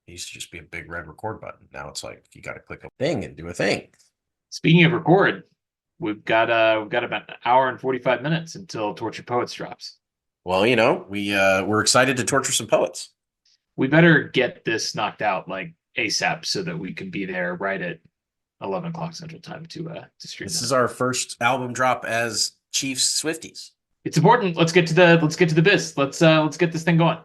It used to just be a big red record button. Now it's like you got to click a thing and do a thing. Speaking of record, we've got about an hour and 45 minutes until Tortured Poets drops. Well, we're excited to torture some poets. We better get this knocked out like ASAP so that we can be there right at 11 o'clock Central Time to stream. This is our first album drop as Chiefs Swifties. It's important. Let's get to the biz. Let's get this thing going.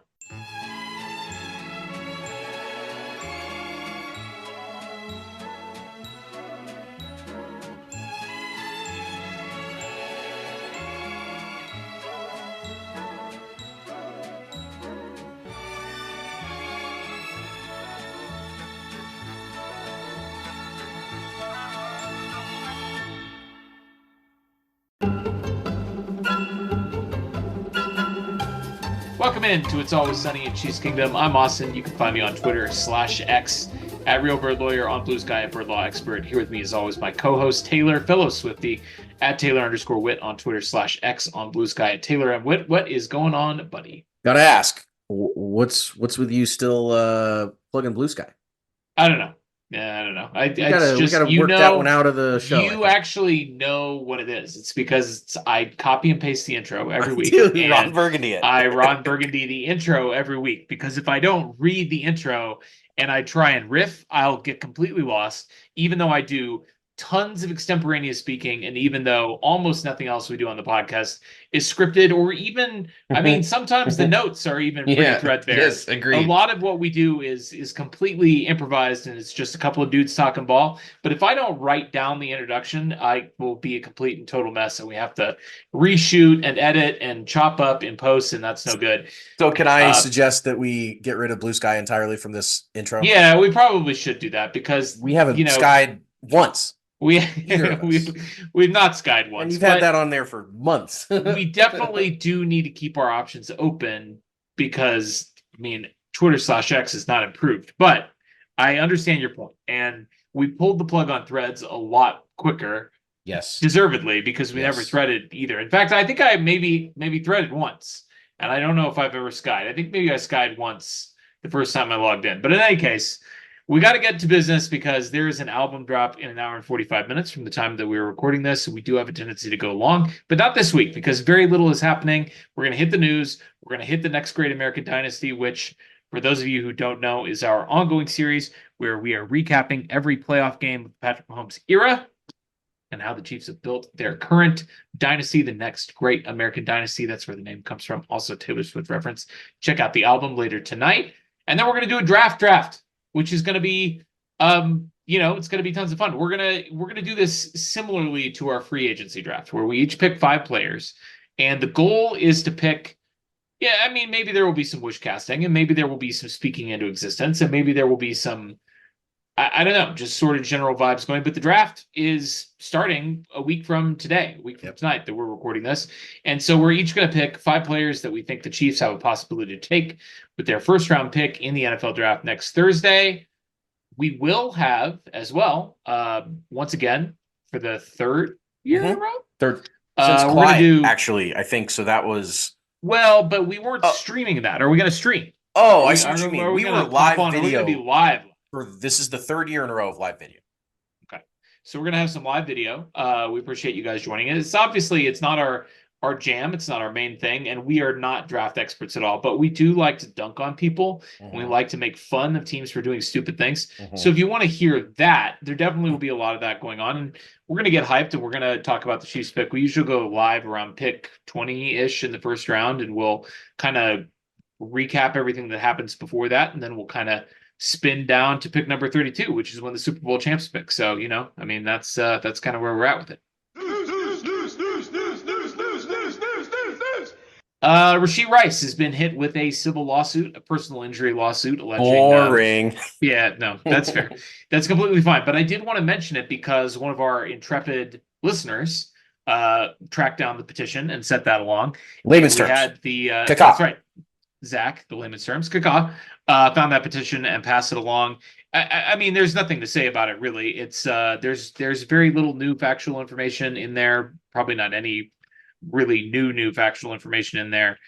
Welcome in to It's Always Sunny in Chiefs Kingdom. I'm Austin. You can find me on Twitter /X at Real Bird Lawyer, on Blue Sky at Bird Law Expert. Here with me as always, my co-host Taylor, fellow Swifty, at Taylor_Witt on Twitter /X, on Blue Sky at Taylor and Witt. What is going on, buddy? Gotta ask, what's with you still plugging Blue Sky? I don't know. Yeah, I don't know. We gotta work that one out of the show. You actually know what it is. It's because I copy and paste the intro every week. Ron Burgundy it. I Ron Burgundy the intro every week because if I don't read the intro and I try and riff, I'll get completely lost, even though I do tons of extemporaneous speaking, and even though almost nothing else we do on the podcast is scripted, or even, I mean, sometimes the notes are even pretty threadbare. Yes, agreed. A lot of what we do is completely improvised, and it's just a couple of dudes talking ball. But if I don't write down the introduction, I will be a complete and total mess, and we have to reshoot and edit and chop up in post, and that's no good. So can I suggest that we get rid of Blue Sky entirely from this intro? Yeah, we probably should do that because we haven't skied once. We've not skied once. And you've had that on there for months. We definitely do need to keep our options open because, I mean, Twitter /X is not improved. But I understand your point. And we pulled the plug on Threads a lot quicker. Yes. Deservedly, because we never threaded either. In fact, I think I maybe threaded once. And I don't know if I've ever skied. I think maybe I skied once the first time I logged in. But in any case, we got to get to business because there is an album drop in an hour and 45 minutes from the time that we were recording this. So we do have a tendency to go long, but not this week because very little is happening. We're going to hit the news. We're going to hit the next great American dynasty, which for those of you who don't know is our ongoing series where we are recapping every playoff game of Patrick Mahomes' era and how the Chiefs have built their current dynasty, the next great American dynasty. That's where the name comes from. Also Taylor Swift reference. Check out the album later tonight. And then we're going to do a draft, which is going to be, it's going to be tons of fun. We're gonna do this similarly to our free agency draft, where we each pick 5 players, and the goal is to pick. Yeah, I mean, maybe there will be some wish casting, and maybe there will be some speaking into existence, and maybe there will be some, I don't know, just sort of general vibes going. But the draft is starting a week from today, tonight that we're recording this, and so we're each going to pick 5 players that we think the Chiefs have a possibility to take with their first round pick in the NFL draft next Thursday. We will have as well, once again, for the third year in a row. Third since Clyde, actually, I think so. That was but we weren't streaming that. Are we going to stream? Oh, I see what you mean. We were live video. We're going to be live. This is the 3rd year in a row of live video. Okay, so we're going to have some live video. We appreciate you guys joining us. It's not our jam. It's not our main thing, and we are not draft experts at all, but we do like to dunk on people. And we like to make fun of teams for doing stupid things. So if you want to hear that, there definitely will be a lot of that going on, and we're going to get hyped, and we're going to talk about the Chiefs pick. We usually go live around pick 20-ish in the first round, and we'll kind of recap everything that happens before that, and then we'll kind of spin down to pick number 32, which is when the Super Bowl champs pick. So, I mean, that's kind of where we're at with it. Rashee Rice has been hit with a civil lawsuit, a personal injury lawsuit, alleging. Boring. Yeah, no, that's fair. That's completely fine. But I did want to mention it because one of our intrepid listeners tracked down the petition and sent that along. Layman's terms. We had the that's right, Zach, the layman's terms, Kaka, found that petition and passed it along. I mean, there's nothing to say about it really. It's there's very little new factual information in there. Probably not any really new factual information in there.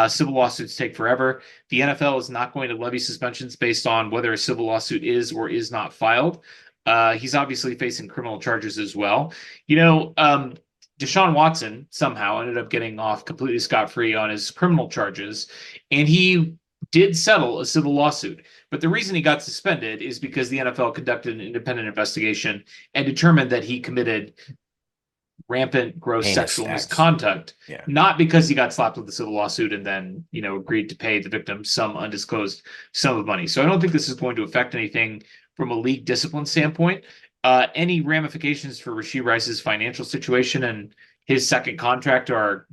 Civil lawsuits take forever. The NFL is not going to levy suspensions based on whether a civil lawsuit is or is not filed. He's obviously facing criminal charges as well. Deshaun Watson somehow ended up getting off completely scot-free on his criminal charges, and he did settle a civil lawsuit. But the reason he got suspended is because the NFL conducted an independent investigation and determined that he committed rampant, gross Heinous sexual acts. misconduct, Yeah. not because he got slapped with a civil lawsuit and then, agreed to pay the victim some undisclosed sum of money. So I don't think this is going to affect anything from a league discipline standpoint. Any ramifications for Rashee Rice's financial situation and his second contract are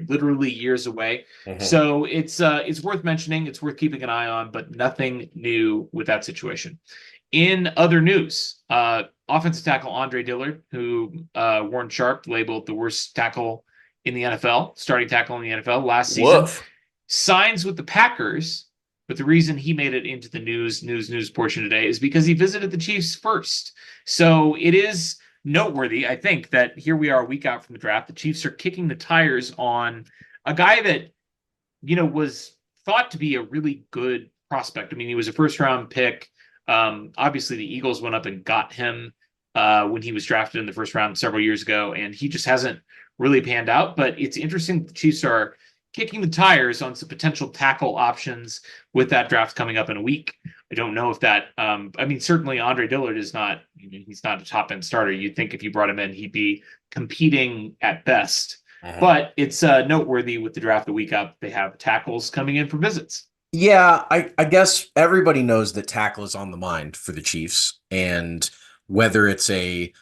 literally years away. So it's worth mentioning. It's worth keeping an eye on, but nothing new with that situation. In other news, offensive tackle Andre Dillard, who Warren Sharp labeled the worst tackle in the NFL, starting tackle in the NFL last season, signs with the Packers. But the reason he made it into the news portion today is because he visited the Chiefs first. So it is noteworthy, I think, that here we are a week out from the draft. The Chiefs are kicking the tires on a guy that, was thought to be a really good prospect. I mean, he was a first-round pick. Obviously, the Eagles went up and got him when he was drafted in the first round several years ago, and he just hasn't really panned out. But it's interesting the Chiefs are kicking the tires on some potential tackle options with that draft coming up in a week. I don't know if that, certainly Andre Dillard is not, he's not a top end starter. You'd think if you brought him in, he'd be competing at best. But it's noteworthy with the draft a week up. They have tackles coming in for visits. Yeah, I guess everybody knows that tackle is on the mind for the Chiefs, and whether it's a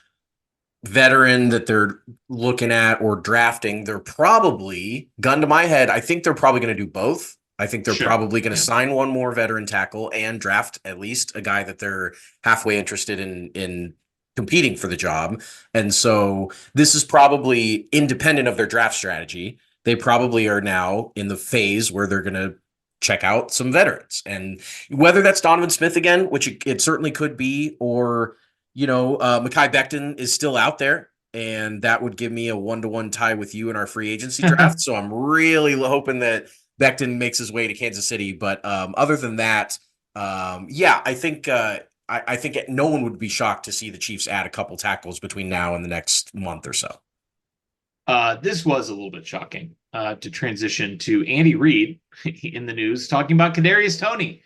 veteran that they're looking at or drafting, they're probably, gun to my head, I think they're probably going to do both. I think they're probably going to sign one more veteran tackle and draft at least a guy that they're halfway interested in competing for the job. And so this is probably independent of their draft strategy. They probably are now in the phase where they're going to check out some veterans, and whether that's Donovan Smith again, which it certainly could be, or Mekhi Becton is still out there, and that would give me a 1-to-1 tie with you in our free agency draft. So I'm really hoping that Becton makes his way to Kansas City. But other than that, I think I think no one would be shocked to see the Chiefs add a couple tackles between now and the next month or so. This was a little bit shocking to transition to Andy Reid in the news talking about Kadarius Toney.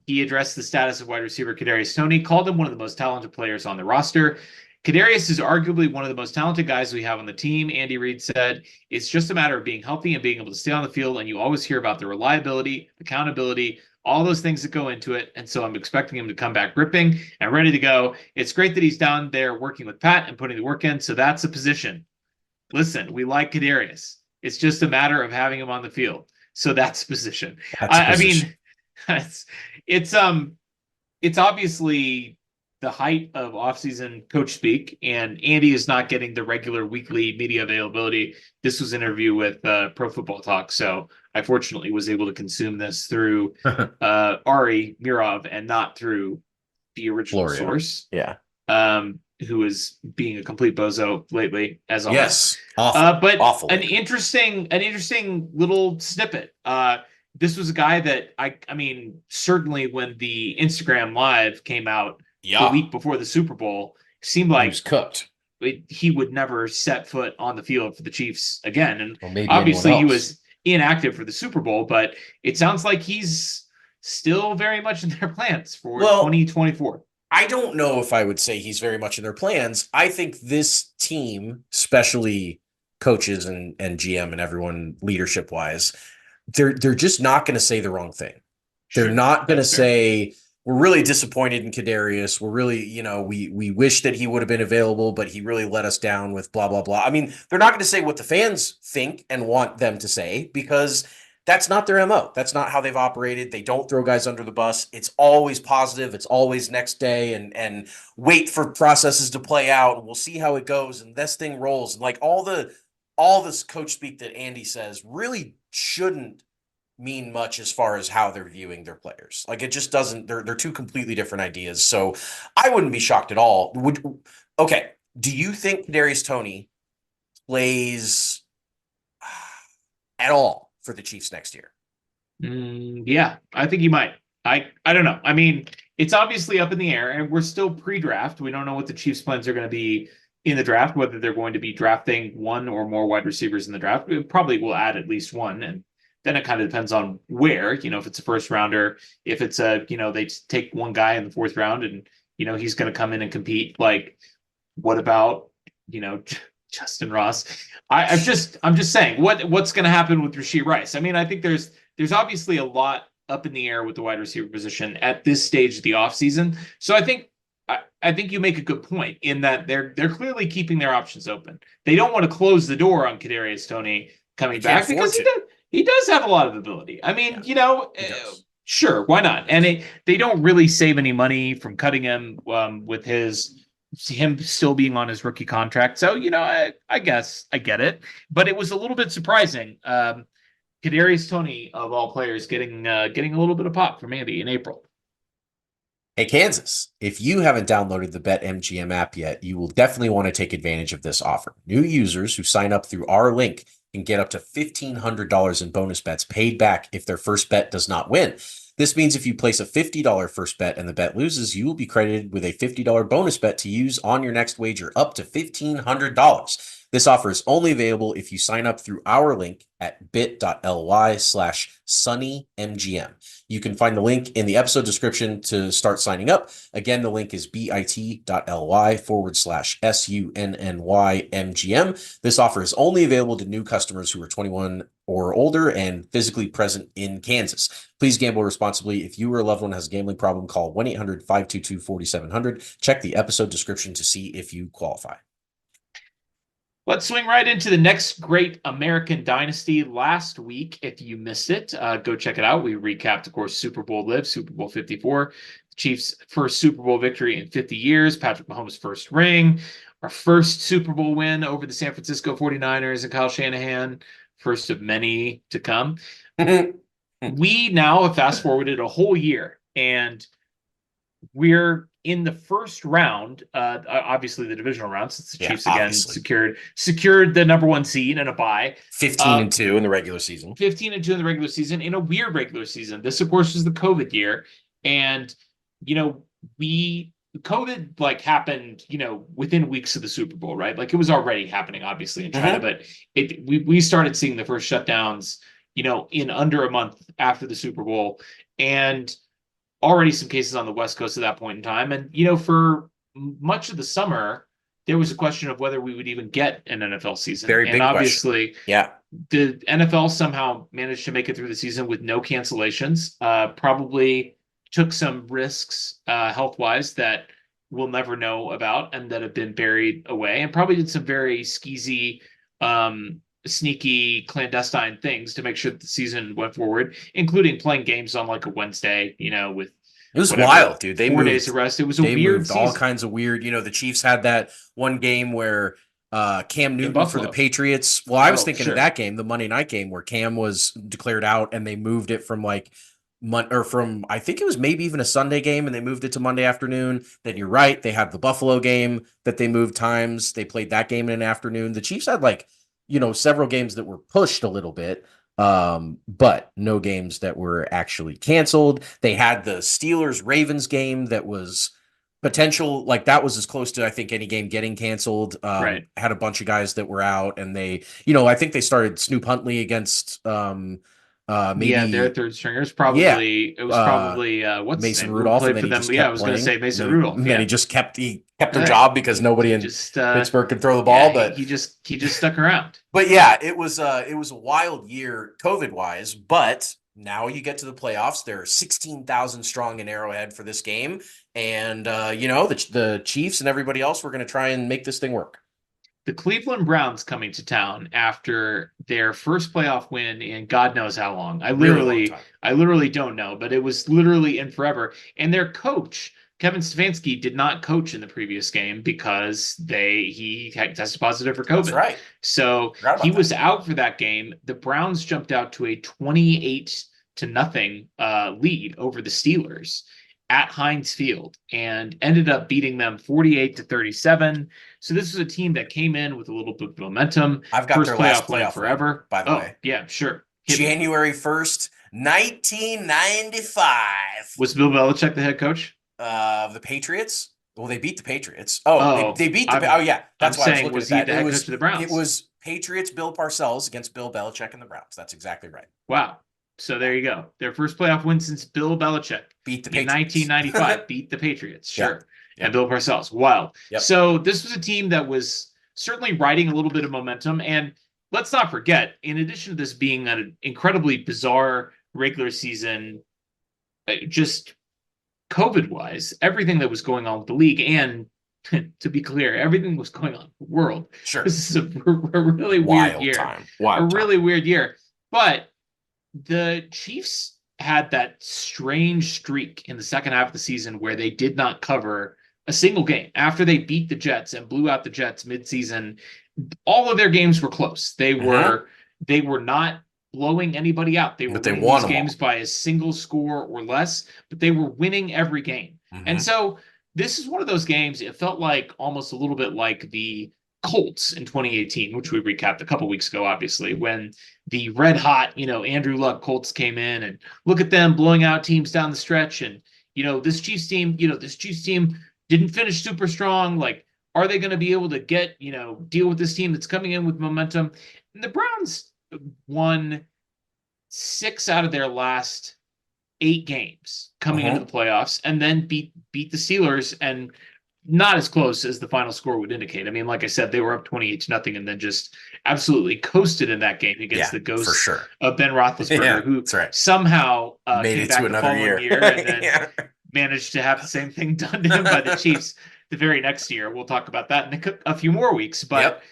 He addressed the status of wide receiver Kadarius Toney, called him one of the most talented players on the roster. Kadarius is arguably one of the most talented guys we have on the team, Andy Reid said. It's just a matter of being healthy and being able to stay on the field, and you always hear about the reliability, accountability, all those things that go into it. And so I'm expecting him to come back ripping and ready to go. It's great that he's down there working with Pat and putting the work in. So that's a position. Listen, we like Kadarius. It's just a matter of having him on the field. So that's position. I mean, it's obviously the height of offseason coach speak, and Andy is not getting the regular weekly media availability. This was an interview with Pro Football Talk, so I fortunately was able to consume this through Ari Mirov and not through the original source. Yeah. Who is being a complete bozo lately, as always. Yes, awful. But awful. An interesting little snippet. This was a guy that I mean, certainly when the Instagram Live came out the week before the Super Bowl, seemed like he was cooked. He would never set foot on the field for the Chiefs again, and obviously he was inactive for the Super Bowl. But it sounds like he's still very much in their plans for 2024. I don't know if I would say he's very much in their plans. I think this team, especially coaches and GM and everyone leadership wise, they're just not going to say the wrong thing. They're not going to say, we're really disappointed in Kadarius. We're really, we wish that he would have been available, but he really let us down with blah, blah, blah. I mean, they're not going to say what the fans think and want them to say, because that's not their MO. That's not how they've operated. They don't throw guys under the bus. It's always positive. It's always next day and wait for processes to play out. And we'll see how it goes. And this thing rolls. And like all this coach speak that Andy says really shouldn't mean much as far as how they're viewing their players. Like it just doesn't, they're two completely different ideas. So I wouldn't be shocked at all. Okay. Do you think Kadarius Toney plays at all for the Chiefs next year? Yeah, I think he might. I don't know. I mean, it's obviously up in the air, and we're still pre-draft. We don't know what the Chiefs' plans are going to be in the draft, whether they're going to be drafting one or more wide receivers in the draft. We probably will add at least one, and then it kind of depends on where. If it's a first rounder, if it's they take one guy in the fourth round, and he's going to come in and compete. Like, what about Justin Ross? I'm just saying what's going to happen with Rashee Rice. I mean, I think there's obviously a lot up in the air with the wide receiver position at this stage of the offseason. So I think you make a good point in that they're clearly keeping their options open. They don't want to close the door on Kadarius Toney coming back because he does have a lot of ability. I mean, sure, why not? And they don't really save any money from cutting him with him still being on his rookie contract. So, I guess I get it, but it was a little bit surprising. Kadarius Toney, of all players, getting a little bit of pop from Andy in April. Hey, Kansas, if you haven't downloaded the BetMGM app yet, you will definitely want to take advantage of this offer. New users who sign up through our link can get up to $1,500 in bonus bets paid back if their first bet does not win. This means if you place a $50 first bet and the bet loses, you will be credited with a $50 bonus bet to use on your next wager up to $1,500. This offer is only available if you sign up through our link at bit.ly/SunnyMGM. You can find the link in the episode description to start signing up. Again, the link is bit.ly/SUNNYMGM. This offer is only available to new customers who are 21 or older and physically present in Kansas. Please gamble responsibly. If you or a loved one has a gambling problem, call 1-800-522-4700. Check the episode description to see if you qualify. Let's swing right into the next great American dynasty. Last week, if you missed it, go check it out. We recapped, of course, Super Bowl Live, Super Bowl 54, the Chiefs' first Super Bowl victory in 50 years, Patrick Mahomes' first ring, our first Super Bowl win over the San Francisco 49ers and Kyle Shanahan, first of many to come. We now have fast-forwarded a whole year, and we're in the first round, obviously the divisional round, since the Chiefs again secured the number one seed and a bye. 15-2 in the regular season. 15-2 in the regular season, in a weird regular season. This, of course, was the COVID year. And, COVID happened, within weeks of the Super Bowl, right? Like, it was already happening, obviously, in China, but we started seeing the first shutdowns, in under a month after the Super Bowl. And already some cases on the West Coast at that point in time. And, for much of the summer, there was a question of whether we would even get an NFL season. Very big and obviously, question. Yeah, the NFL somehow managed to make it through the season with no cancellations, probably took some risks health-wise that we'll never know about and that have been buried away, and probably did some very skeezy, sneaky, clandestine things to make sure that the season went forward, including playing games on a Wednesday, with it was wild, dude. They 4 days of rest. It was a weird season. All kinds of weird. The Chiefs had that one game where Cam Newton for the Patriots. Well, I was thinking of that game, the Monday night game, where Cam was declared out, and they moved it from I think it was maybe even a Sunday game, and they moved it to Monday afternoon. Then you're right, they had the Buffalo game that they moved times. They played that game in an afternoon. The Chiefs had several games that were pushed a little bit, but no games that were actually canceled. They had the Steelers-Ravens game that was potential, that was as close to, I think, any game getting canceled. Right. Had a bunch of guys that were out, and they, I think they started Snoop Huntley against maybe their third stringers. Probably it was probably what's Mason Rudolph. For them. I was going to say Mason Rudolph. And he just kept their job because nobody in Pittsburgh could throw the ball. But he just stuck around. But yeah, it was a wild year COVID wise. But now you get to the playoffs. There are 16,000 strong in Arrowhead for this game, and the Chiefs and everybody else, we're going to try and make this thing work. The Cleveland Browns coming to town after their first playoff win in God knows how long. I literally don't know, but it was literally in forever. And their coach, Kevin Stefanski, did not coach in the previous game because he had tested positive for COVID. That's right. So he was out for that game. The Browns jumped out to a 28-0 lead over the Steelers at Heinz Field and ended up beating them 48-37. So this was a team that came in with a little bit of momentum. I've got first their last win playoff forever. By the way, yeah, sure. January 1st, 1995. Was Bill Belichick the head coach? The Patriots. Well, they beat the Patriots. Oh, Oh, they beat the. I'm- Oh yeah, that's I'm why I was saying, looking was at he that. the It head was coach of the Browns? it was Patriots Bill Parcells against Bill Belichick and the Browns. That's exactly right. Wow. So there you go. Their first playoff win since Bill Belichick Beat the in Patriots. 1995 beat the Patriots. Yeah. Sure. Yep. And Bill Parcells. Wild. Yep. So this was a team that was certainly riding a little bit of momentum. And let's not forget, in addition to this being an incredibly bizarre regular season, just COVID wise, everything that was going on with the league, and to be clear, everything was going on in the world. Sure. This is a really weird year. Time. A really weird year. But the Chiefs had that strange streak in the second half of the season where they did not cover a single game after they beat the Jets and blew out the Jets midseason. All of their games were close. They were not blowing anybody out. They were winning these games by a single score or less, but they were winning every game. And so this is one of those games. It felt like almost a little bit like the Colts in 2018, which we recapped a couple weeks ago, obviously, when the red hot, Andrew Luck Colts came in, and look at them blowing out teams down the stretch. And, this Chiefs team didn't finish super strong. Like, are they going to be able to deal with this team that's coming in with momentum? And the Browns won 6 out of their last 8 games coming into the playoffs, and then beat the Steelers, and not as close as the final score would indicate. I mean, like I said, they were up 28-0 and then just absolutely coasted in that game against the ghost of Ben Roethlisberger, who somehow made came it back to the another following year and then managed to have the same thing done to him by the Chiefs the very next year. We'll talk about that in a few more weeks. But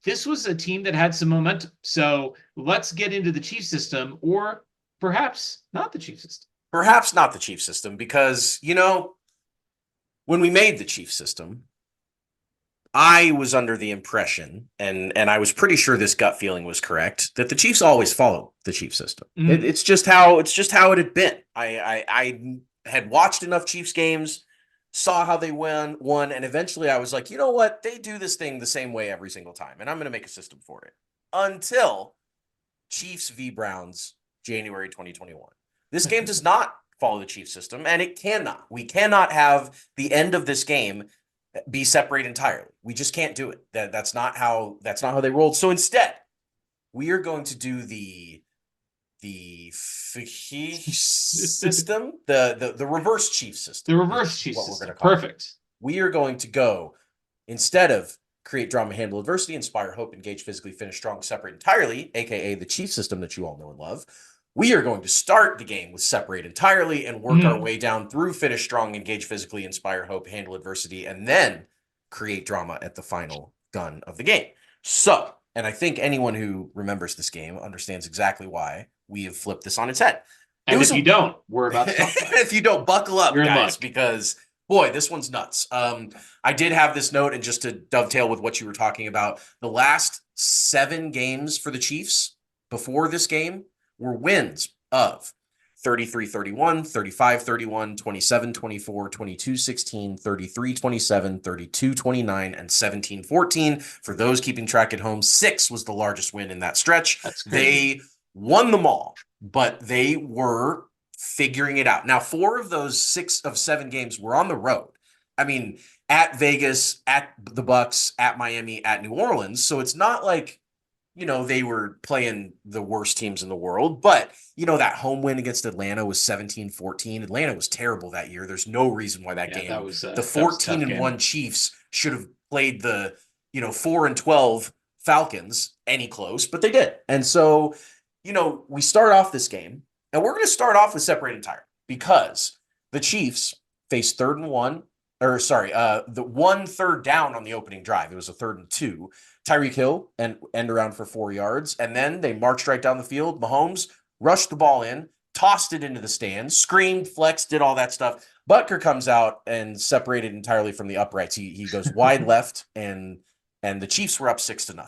this was a team that had some momentum. So let's get into the Chief system, or perhaps not the Chief system. Perhaps not the Chief system, because, when we made the Chief system, I was under the impression, and I was pretty sure this gut feeling was correct, that the Chiefs always follow the Chief system. It's just how it had been. I had watched enough Chiefs games, saw how they won, and eventually I was like, you know what? They do this thing the same way every single time, and I'm going to make a system for it. Until Chiefs v. Browns, January 2021. This game does not follow the Chiefs system, and it cannot. We cannot have the end of this game be separated entirely. We just can't do it. That's not how they rolled. So instead, we are going to do the system, the reverse Chiefs system. The reverse Chiefs system. Perfect. We are going to go, instead of create drama, handle adversity, inspire hope, engage physically, finish strong, separate entirely, aka the Chiefs system that you all know and love. We are going to start the game with separate entirely and work our way down through finish strong, engage physically, inspire hope, handle adversity, and then create drama at the final gun of the game. So, and I think anyone who remembers this game understands exactly why we have flipped this on its head. And if you don't, we're about to talk about it. If you don't, buckle up, You're guys, because boy, this one's nuts. I did have this note, and just to dovetail with what you were talking about, the last 7 games for the Chiefs before this game were wins of 33-31, 35-31, 27-24, 22-16, 33-27, 32-29, and 17-14. For those keeping track at home, 6 was the largest win in that stretch. They won them all, but they were figuring it out. Now, 4 of those 6 of 7 games were on the road. I mean, at Vegas, at the Bucs, at Miami, at New Orleans. So it's not like, they were playing the worst teams in the world, but, that home win against Atlanta was 17-14. Atlanta was terrible that year. There's no reason why that game, the 14-1 Chiefs should have played the, 4-12 Falcons any close, but they did. And so, we start off this game, and we're going to start off with separate entire, because the Chiefs faced the 1 3rd down on the opening drive. It was a 3rd and 2. Tyreek Hill and end around for 4 yards. And then they marched right down the field. Mahomes rushed the ball in, tossed it into the stands, screamed, flexed, did all that stuff. Butker comes out and separated entirely from the uprights. He goes wide left, and the Chiefs were up 6-0.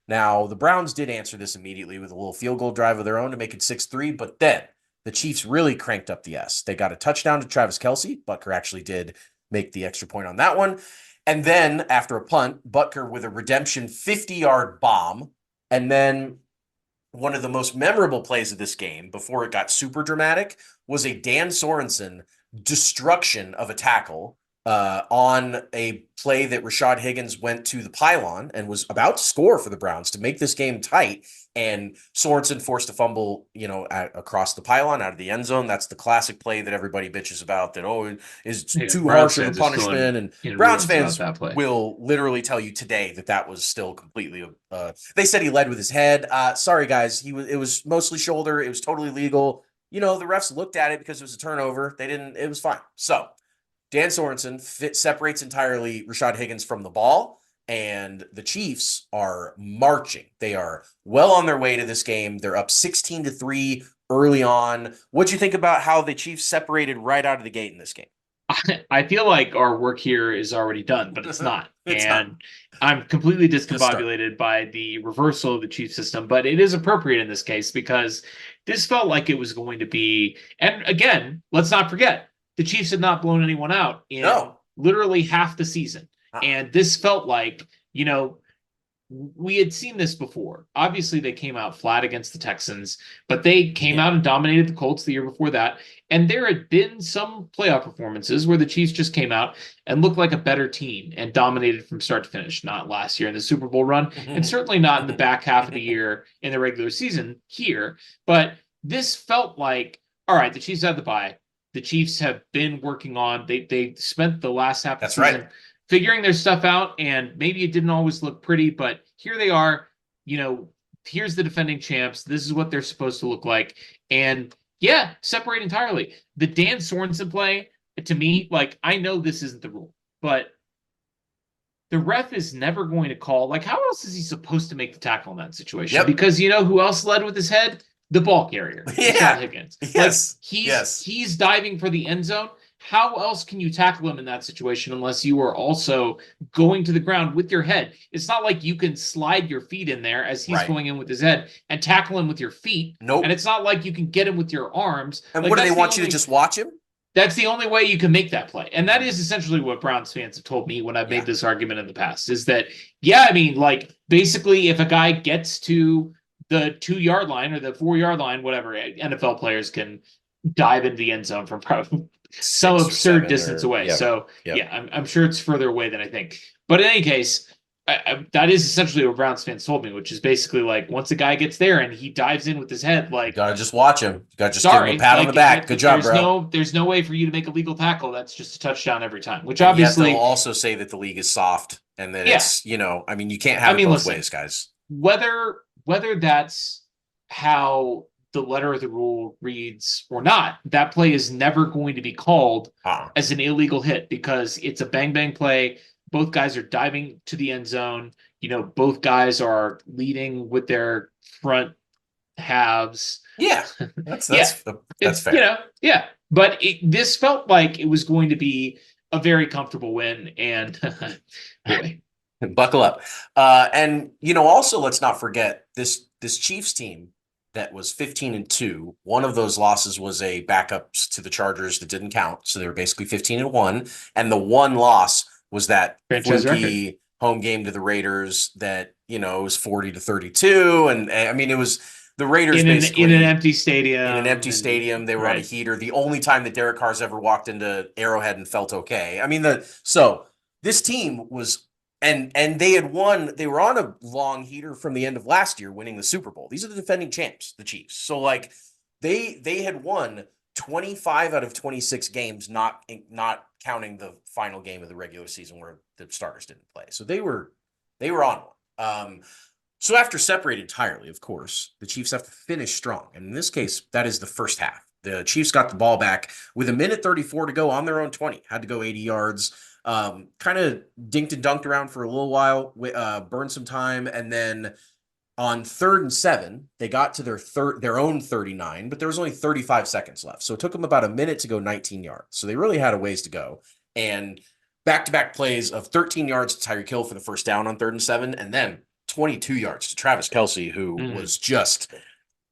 Now, the Browns did answer this immediately with a little field goal drive of their own to make it 6-3, but then the Chiefs really cranked up the S. They got a touchdown to Travis Kelce. Butker actually did make the extra point on that one. And then after a punt, Butker with a redemption 50-yard bomb. And then one of the most memorable plays of this game before it got super dramatic was a Dan Sorensen destruction of a tackle on a play that Rashad Higgins went to the pylon and was about to score for the Browns to make this game tight. And Sorensen forced a fumble, across the pylon out of the end zone. That's the classic play that everybody bitches about, that, it is too Browns harsh of a fans are still punishment. And in Browns ruins about fans that play. will literally tell you today that was still completely, they said he led with his head. Sorry guys, it was mostly shoulder. It was totally legal. The refs looked at it because it was a turnover. It was fine. So Dan Sorensen separates entirely Rashad Higgins from the ball, and the Chiefs are marching. They are well on their way to this game. They're up 16-3 early on. What'd you think about how the Chiefs separated right out of the gate in this game? I feel like our work here is already done, but it's not. It's and not. I'm completely discombobulated by the reversal of the Chief system, but it is appropriate in this case because this felt like it was going to be. And again, let's not forget, the Chiefs had not blown anyone out in literally half the season. And this felt like, we had seen this before. Obviously, they came out flat against the Texans, but they came out and dominated the Colts the year before that. And there had been some playoff performances where the Chiefs just came out and looked like a better team and dominated from start to finish. Not last year in the Super Bowl run, and certainly not in the back half of the year in the regular season here. But this felt like, all right, the Chiefs had the bye. The Chiefs have been working on, they spent the last half of the season figuring their stuff out, and maybe it didn't always look pretty, but here they are. Here's the defending champs. This is what they're supposed to look like. And separate entirely. The Dan Sorensen play, to me, I know this isn't the rule, but the ref is never going to call. How else is he supposed to make the tackle in that situation? Yep. Because who else led with his head? The ball carrier. Yeah. Higgins. Yes. He's diving for the end zone. How else can you tackle him in that situation unless you are also going to the ground with your head? It's not like you can slide your feet in there as he's going in with his head and tackle him with your feet. Nope. And it's not like you can get him with your arms. And what do they want you to just watch him? That's the only way you can make that play. And that is essentially what Browns fans have told me when I've made this argument in the past, is that, basically if a guy gets to the 2-yard line or the 4-yard line, whatever, NFL players can dive into the end zone from probably some absurd distance away. So I'm sure it's further away than I think. But in any case, that is essentially what Browns fans told me, which is basically once a guy gets there and he dives in with his head, you gotta just watch him. You gotta just give him a pat on the back. Good job, bro. There's no way for you to make a legal tackle. That's just a touchdown every time. Which obviously they'll also say that the league is soft and that it's you can't have it both ways, guys. Whether that's how the letter of the rule reads or not, that play is never going to be called as an illegal hit because it's a bang play. Both guys are diving to the end zone. Both guys are leading with their front halves. Yeah, that's fair. But this felt like it was going to be a very comfortable win, and boy, buckle up. And also let's not forget this Chiefs team that was 15-2. One of those losses was a backups to the Chargers that didn't count, so they were basically 15-1. And the one loss was that fluky home game to the Raiders that it was 40-32, and it was the Raiders in an empty stadium. In an empty stadium, they were on a heater. The only time that Derek Carr's ever walked into Arrowhead and felt okay. So this team was. And they had won. They were on a long heater from the end of last year, winning the Super Bowl. These are the defending champs, the Chiefs. So they had won 25 out of 26 games, not counting the final game of the regular season where the starters didn't play. So they were on one. So after separating entirely, of course, the Chiefs have to finish strong, and in this case, that is the first half. The Chiefs got the ball back with 1:34 to go on their own 20. Had to go 80 yards. Kind of dinked and dunked around for a little while, burned some time, and then on 3rd and 7, they got to their own 39, but there was only 35 seconds left. So it took them about a minute to go 19 yards. So they really had a ways to go. And back-to-back plays of 13 yards to Tyreek Hill for the first down on 3rd and 7, and then 22 yards to Travis Kelce, who was just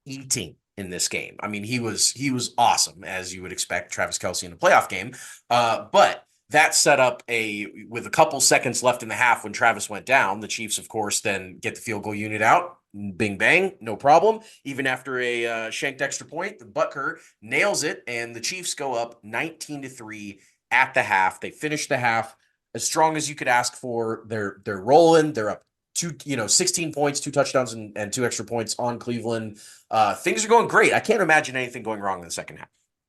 eating in this game. He was awesome, as you would expect Travis Kelce in a playoff game. But that set up with a couple seconds left in the half when Travis went down. The Chiefs, of course, then get the field goal unit out, bing bang, no problem. Even after a shanked extra point, the Butker nails it, and the Chiefs go up 19-3 at the half. They finish the half as strong as you could ask for. They're rolling. They're up 16 points, 2 touchdowns, and 2 extra points on Cleveland. Things are going great. I can't imagine anything going wrong in the second half.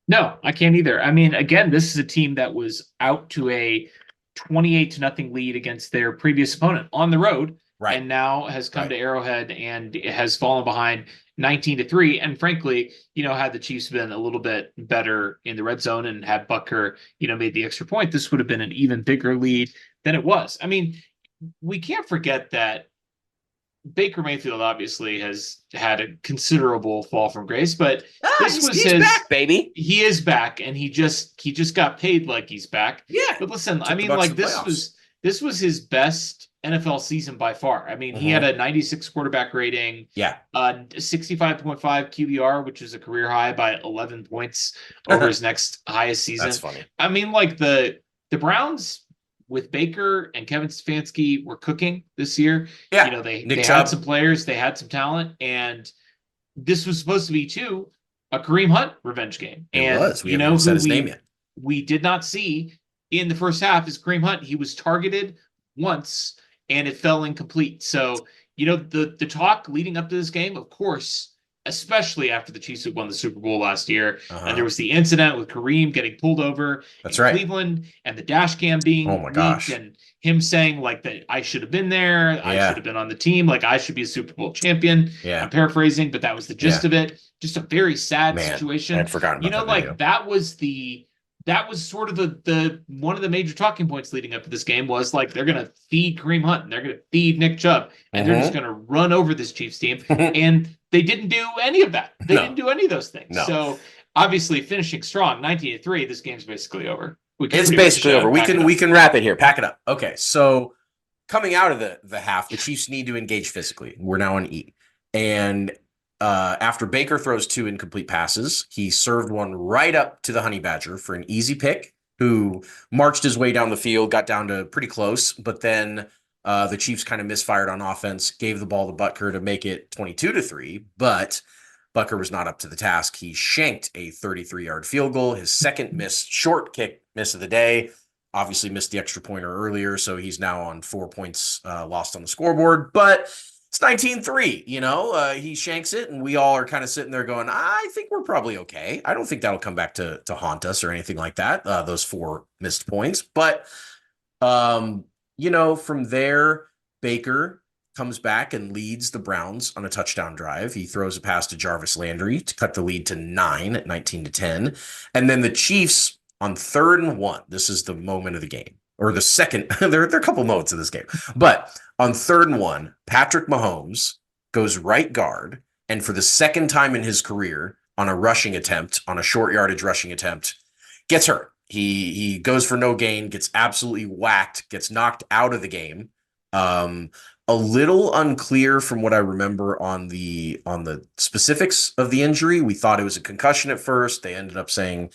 No, I can't either. I mean, again, this is a team that was out to a 28-0 lead against their previous opponent on the road, Right. and now has come to Arrowhead and has fallen behind 19-3. And frankly, had the Chiefs been a little bit better in the red zone and had Butker, made the extra point, this would have been an even bigger lead than it was. I mean, we can't forget that Baker Mayfield obviously has had a considerable fall from grace, but he's back, baby. He is back, and he just got paid like he's back. Yeah. But listen, I mean, like this was his best NFL season by far. I mean, he had a 96 quarterback rating. Yeah. 65.5 QBR, which is a career high by 11 points over his next highest season. That's funny. I mean, like the Browns with Baker and Kevin Stefanski were cooking this year. Yeah. They had some players, they had some talent, and this was supposed to be too a Kareem Hunt revenge game. It was. We haven't said his name yet. We did not see in the first half is Kareem Hunt. He was targeted once and it fell incomplete. So, the talk leading up to this game, of course, especially after the Chiefs had won the Super Bowl last year, and there was the incident with Kareem getting pulled over in Cleveland, and the dash cam being leaked, and him saying like that I should have been there, I should have been on the team, like I should be a Super Bowl champion. I'm paraphrasing, but that was the gist of it. Just a very sad situation. I'd forgotten about that video. That was sort of the one of the major talking points leading up to this game was like they're going to feed Kareem Hunt and they're going to feed Nick Chubb and they're just going to run over this Chiefs team. And they didn't do any of that. They didn't do any of those things. No. So obviously finishing strong, 19-3, this game's basically over. It's basically over. We can wrap it here. Pack it up. Okay, so coming out of the half, the Chiefs need to engage physically. We're now on E. And after Baker throws 2 incomplete passes, he served one right up to the Honey Badger for an easy pick, who marched his way down the field, got down to pretty close, but then the Chiefs kind of misfired on offense, gave the ball to Butker to make it 22-3, but Butker was not up to the task. He shanked a 33-yard field goal, his second short kick miss of the day. Obviously missed the extra pointer earlier, so he's now on 4 points lost on the scoreboard, but it's 19-3, he shanks it, and we all are kind of sitting there going, I think we're probably okay. I don't think that'll come back to haunt us or anything like that, those 4 missed points. But, from there, Baker comes back and leads the Browns on a touchdown drive. He throws a pass to Jarvis Landry to cut the lead to 9 at 19-10. And then the Chiefs on 3rd and 1, this is the moment of the game. Or the second, there are a couple moments in this game. But on 3rd and 1, Patrick Mahomes goes right guard, and for the second time in his career on a rushing attempt, on a short yardage rushing attempt, gets hurt. He goes for no gain, gets absolutely whacked, gets knocked out of the game. A little unclear from what I remember on the specifics of the injury. We thought it was a concussion at first. They ended up saying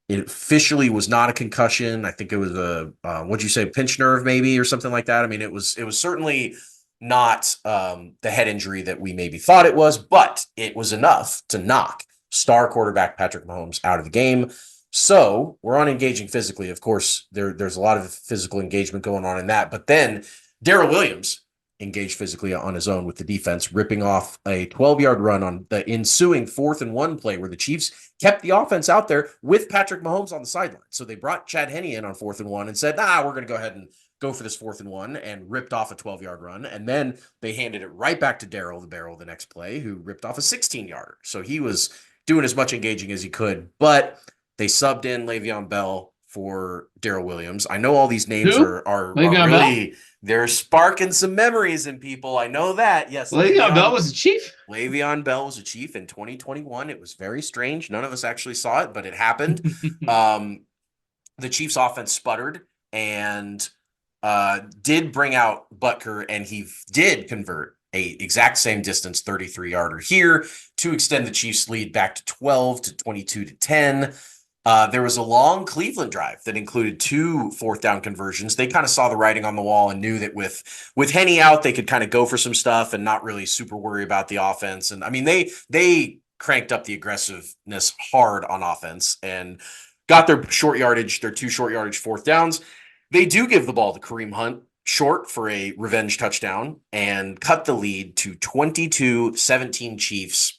it officially was not a concussion. I think it was what'd you say, pinched nerve maybe or something like that. I mean, it was certainly not the head injury that we maybe thought it was, but it was enough to knock star quarterback Patrick Mahomes out of the game. So we're on engaging physically. Of course, there's a lot of physical engagement going on in that. But then Darrell Williams engaged physically on his own with the defense, ripping off a 12-yard run on the ensuing 4th and 1 play where the Chiefs kept the offense out there with Patrick Mahomes on the sideline. So they brought Chad Henne in on 4th and 1 and said, we're going to go ahead and go for this 4th and 1, and ripped off a 12-yard run. And then they handed it right back to Darrell the Barrel the next play, who ripped off a 16-yarder. So he was doing as much engaging as he could, but they subbed in Le'Veon Bell for Darrell Williams. I know all these names are really, they're sparking some memories in people. I know that. Yes. Le'Veon Bell was a Chief. Le'Veon Bell was a Chief in 2021. It was very strange. None of us actually saw it, but it happened. The Chiefs offense sputtered and did bring out Butker, and he did convert a exact same distance 33-yarder here to extend the Chiefs lead back to 12 to 22 to 10. There was a long Cleveland drive that included 2 fourth down conversions. They kind of saw the writing on the wall and knew that with Henny out, they could kind of go for some stuff and not really super worry about the offense. And I mean, they cranked up the aggressiveness hard on offense and got their 2 short yardage fourth downs. They do give the ball to Kareem Hunt short for a revenge touchdown and cut the lead to 22-17 Chiefs.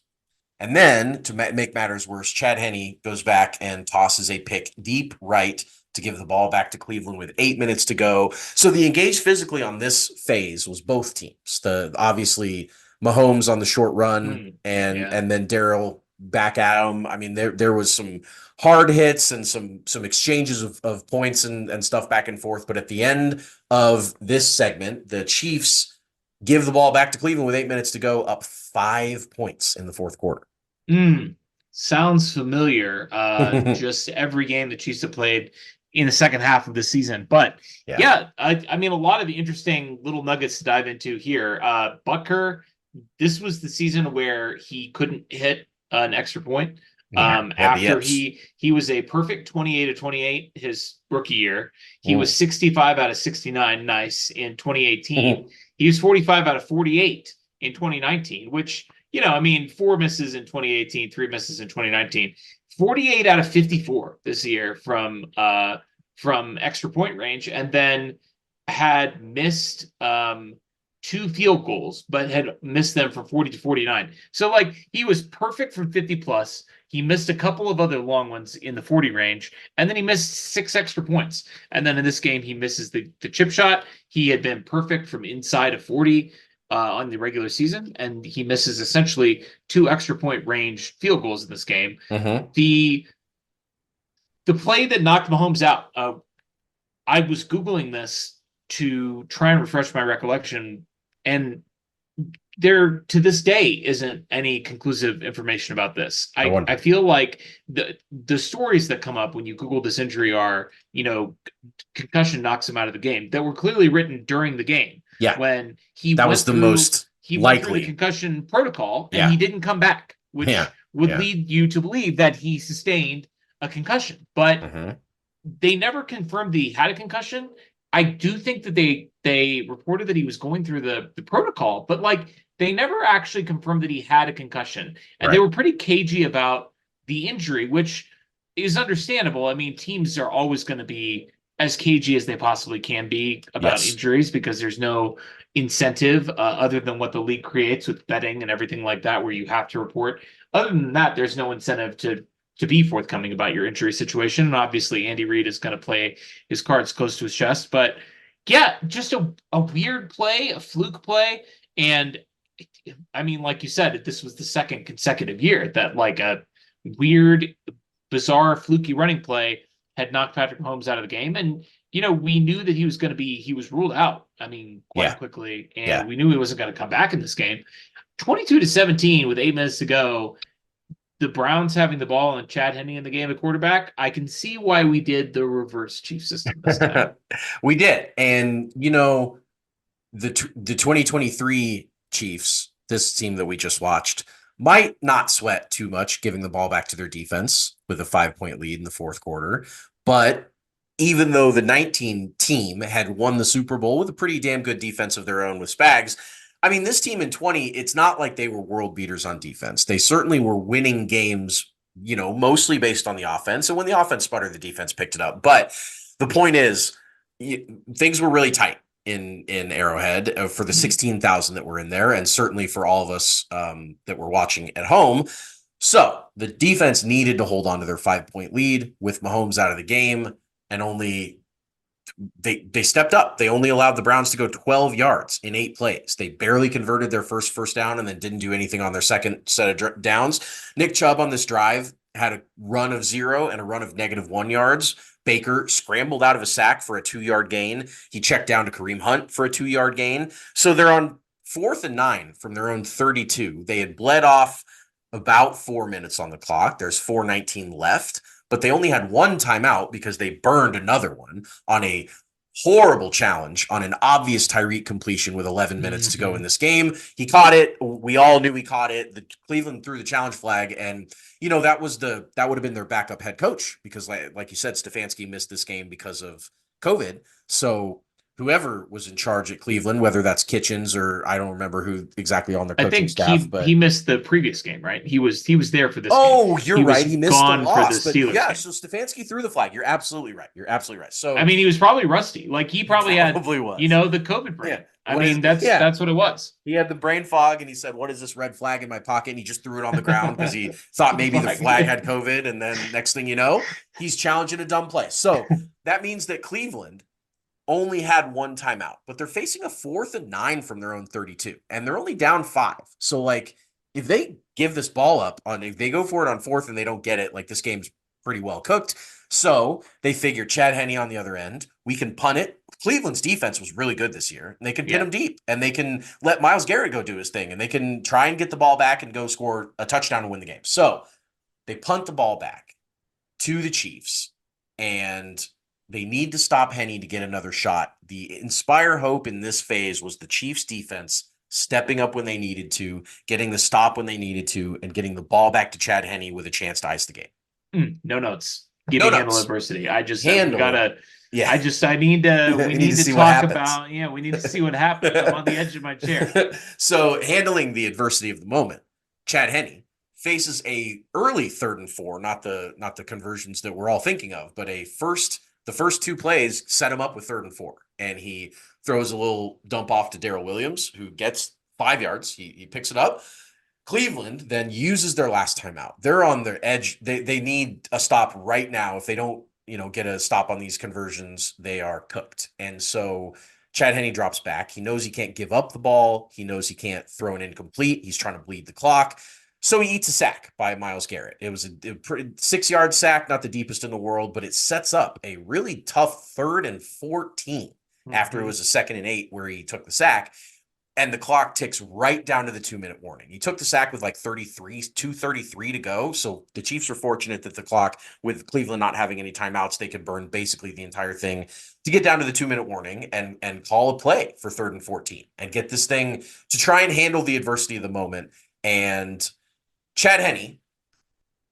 And then, to make matters worse, Chad Henne goes back and tosses a pick deep right to give the ball back to Cleveland with 8 minutes to go. So the engaged physically on this phase was both teams. Obviously Mahomes on the short run and then Darrell back at him. I mean, there was some hard hits and some exchanges of points and stuff back and forth. But at the end of this segment, the Chiefs give the ball back to Cleveland with 8 minutes to go, up 5 points in the fourth quarter. Sounds familiar. Just every game the Chiefs have played in the second half of the season. But I mean, a lot of the interesting little nuggets to dive into here. Butker, this was the season where he couldn't hit an extra point. After he was a perfect 28-28 his rookie year. He was 65 out of 69 nice in 2018. He was 45 out of 48 in 2019, which, I mean, 4 misses in 2018, 3 misses in 2019, 48 out of 54 this year from extra point range, and then had missed 2 field goals, but had missed them from 40 to 49. So like he was perfect from 50 plus. He missed a couple of other long ones in the 40 range, and then he missed 6 extra points. And then in this game, he misses the chip shot. He had been perfect from inside of 40 on the regular season, and he misses essentially 2 extra point range field goals in this game. The play that knocked Mahomes out, I was Googling this to try and refresh my recollection, and there to this day isn't any conclusive information about this. I feel like the stories that come up when you Google this injury are, concussion knocks him out of the game, that were clearly written during the game. Yeah. When he went through the concussion protocol and he didn't come back, which would lead you to believe that he sustained a concussion. But they never confirmed that he had a concussion. I do think that they reported that he was going through the protocol, but like they never actually confirmed that he had a concussion. And they were pretty cagey about the injury, which is understandable. I mean, teams are always going to be as cagey as they possibly can be about injuries, because there's no incentive other than what the league creates with betting and everything like that, where you have to report. Other than that, there's no incentive to be forthcoming about your injury situation. And obviously Andy Reid is going to play his cards close to his chest. But yeah, just a weird play, a fluke play. And I mean, like you said, this was the second consecutive year that like a weird, bizarre, fluky running play had knocked Patrick Mahomes out of the game. And, we knew that he was ruled out, I mean, quite quickly. And we knew he wasn't going to come back in this game. 22-17 with 8 minutes to go. The Browns having the ball and Chad Henne in the game at quarterback, I can see why we did the reverse Chief system this time. We did. And, the 2023 Chiefs, this team that we just watched, might not sweat too much giving the ball back to their defense with a 5-point lead in the fourth quarter. But even though the 19 team had won the Super Bowl with a pretty damn good defense of their own with Spags, I mean, this team in 20, it's not like they were world beaters on defense. They certainly were winning games, mostly based on the offense. And when the offense sputtered, the defense picked it up. But the point is, things were really tight in Arrowhead for the 16,000 that were in there, and certainly for all of us that were watching at home. So the defense needed to hold on to their 5-point lead with Mahomes out of the game, and they stepped up. They only allowed the Browns to go 12 yards in 8 plays. They barely converted their first down and then didn't do anything on their second set of downs. Nick Chubb on this drive had a run of 0 and a run of -1 yards. Baker scrambled out of a sack for a 2-yard gain. He checked down to Kareem Hunt for a 2-yard gain. So they're on 4th and 9 from their own 32. They had bled off about 4 minutes on the clock. There's 4:19 left, but they only had 1 timeout because they burned another one on a horrible challenge on an obvious Tyreek completion with 11 minutes to go Mhm. in this game. He caught it. We all knew he caught it. The Cleveland threw the challenge flag, and that would have been their backup head coach because, like you said, Stefanski missed this game because of COVID. So whoever was in charge at Cleveland, whether that's Kitchens or I don't remember who exactly on their I coaching think staff, but he missed the previous game, right? He was there for this game. oh, you're He was right. He missed the gone for loss, the but Steelers yeah. game. So Stefanski threw the flag. You're absolutely right. You're absolutely right. So I mean, he was probably rusty. Like he probably had, was. the COVID brain. Yeah. I What mean, is- yeah. that's what it was. He had the brain fog and he said, "What is this red flag in my pocket?" And he just threw it on the ground because he thought maybe the flag had COVID. And then next thing you know, he's challenging a dumb play. So that means that Cleveland only had one timeout, but they're facing a 4th and 9 from their own 32, and they're only down 5. So like, if they give this ball up if they go for it on 4th and they don't get it, like this game's pretty well cooked. So they figure Chad Henne on the other end, we can punt it. Cleveland's defense was really good this year, and they can pin him deep, and they can let Myles Garrett go do his thing, and they can try and get the ball back and go score a touchdown and win the game. So they punt the ball back to the Chiefs, and they need to stop Henne to get another shot. The inspire hope in this phase was the Chiefs defense stepping up when they needed to, getting the stop when they needed to, and getting the ball back to Chad Henne with a chance to ice the game. No notes. Give me handle adversity. I just Handle gotta. Yeah. I need to. We need to see what talk happens. about. Yeah, we need to see what happens. I'm on the edge of my chair. So handling the adversity of the moment, Chad Henne faces a early 3rd and 4, not the conversions that we're all thinking of, but the first 2 plays set him up with 3rd and 4, and he throws a little dump off to Darrell Williams, who gets 5 yards. He picks it up. Cleveland then uses their last timeout. They're on their edge. They need a stop right now. If they don't, get a stop on these conversions, they are cooked. And so Chad Henne drops back. He knows he can't give up the ball. He knows he can't throw an incomplete. He's trying to bleed the clock. So he eats a sack by Myles Garrett. It was a 6-yard sack, not the deepest in the world, but it sets up a really tough 3rd and 14 after it was a 2nd and 8 where he took the sack. And the clock ticks right down to the 2-minute warning. He took the sack with like 2:33 to go. So the Chiefs were fortunate that the clock, with Cleveland not having any timeouts, they could burn basically the entire thing to get down to the 2-minute warning and call a play for 3rd and 14 and get this thing to try and handle the adversity of the moment. And Chad Henne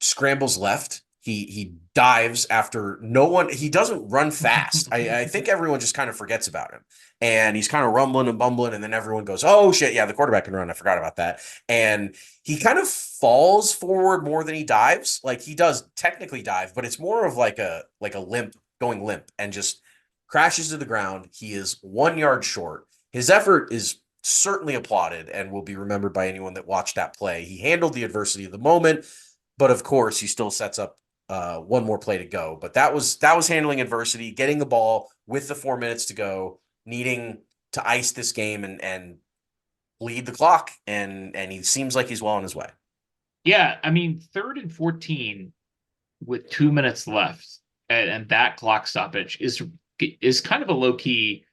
scrambles left. He dives after no one. He doesn't run fast. I think everyone just kind of forgets about him. And he's kind of rumbling and bumbling, and then everyone goes, "Oh shit, yeah, the quarterback can run. I forgot about that." And he kind of falls forward more than he dives. Like, he does technically dive, but it's more of like a limp, going limp, and just crashes to the ground. He is 1 yard short. His effort is certainly applauded and will be remembered by anyone that watched that play. He handled the adversity of the moment, but of course, he still sets up one more play to go. But that was handling adversity, getting the ball with the 4 minutes to go, needing to ice this game and bleed the clock, and he seems like he's well on his way. Yeah, I mean, 3rd and 14 with 2 minutes left, and that clock stoppage is kind of a low key,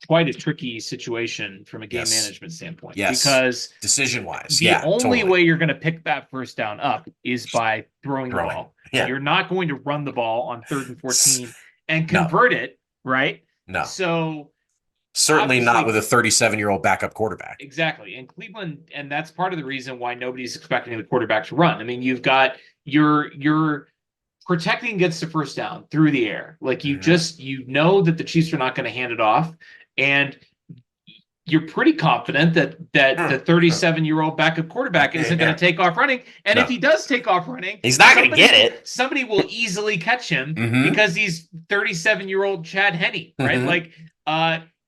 quite a tricky situation from a game management standpoint. Yes, because decision wise, the only way you're going to pick that first down up is by throwing the ball. Yeah. You're not going to run the ball on 3rd and 14 and convert it, right? No. So certainly not with a 37-year-old backup quarterback. Exactly. And Cleveland, and that's part of the reason why nobody's expecting the quarterback to run. I mean, you've got you're protecting against the first down through the air. Like, you know that the Chiefs are not going to hand it off, and you're pretty confident that the 37-year-old backup quarterback isn't going to take off running. And if he does take off running, he's not going to get it. Somebody will easily catch him because he's 37-year-old Chad Henne, right? Like,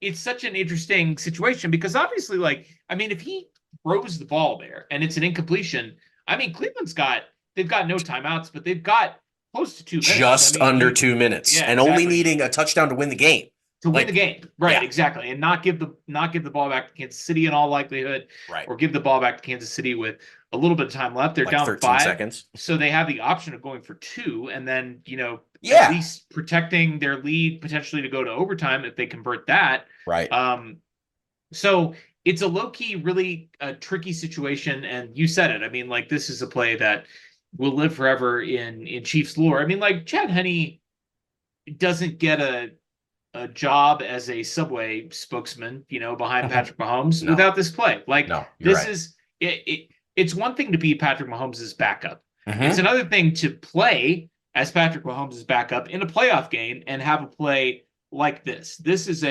it's such an interesting situation because obviously, like, I mean, if he throws the ball there and it's an incompletion, I mean, they've got no timeouts, but they've got close to 2 minutes. Just under 2 minutes, and only needing a touchdown to win the game. Win the game, right? Exactly, and not give the ball back to Kansas City in all likelihood, right? Or give the ball back to Kansas City with a little bit of time left. They're down 13 seconds, so they have the option of going for 2, and then at least protecting their lead potentially to go to overtime if they convert that, right? So it's a low key, really tricky situation, and you said it. I mean, like, this is a play that will live forever in Chiefs lore. I mean, like, Chad Henne doesn't get a a job as a Subway spokesman, behind Patrick Mahomes No. without this play. Like No, you're right. is it. It's one thing to be Patrick Mahomes' backup. Mhm. It's another thing to play as Patrick Mahomes' backup in a playoff game and have a play like this. This is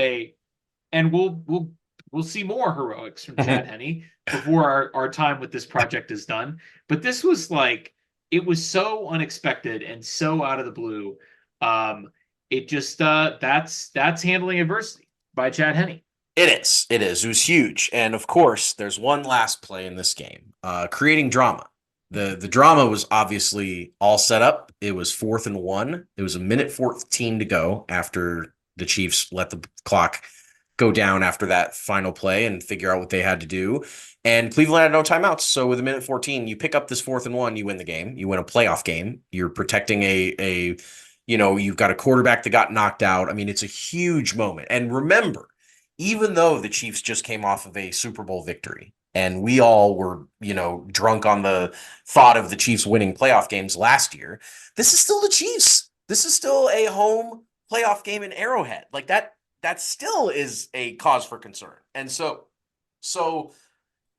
and we'll see more heroics from Chad Henne before our time with this project is done. But this was it was so unexpected and so out of the blue. It just that's handling adversity by Chad Henne. It is. It is. It was huge. And of course, there's one last play in this game, creating drama. The drama was obviously all set up. It was 4th and 1. It was 1:14 to go after the Chiefs let the clock go down after that final play and figure out what they had to do. And Cleveland had no timeouts. So with 1:14, you pick up this 4th and 1, you win the game. You win a playoff game. You're protecting you've got a quarterback that got knocked out. I mean, it's a huge moment. And remember, even though the Chiefs just came off of a Super Bowl victory and we all were, drunk on the thought of the Chiefs winning playoff games last year, this is still the Chiefs. This is still a home playoff game in Arrowhead. Like that still is a cause for concern. And so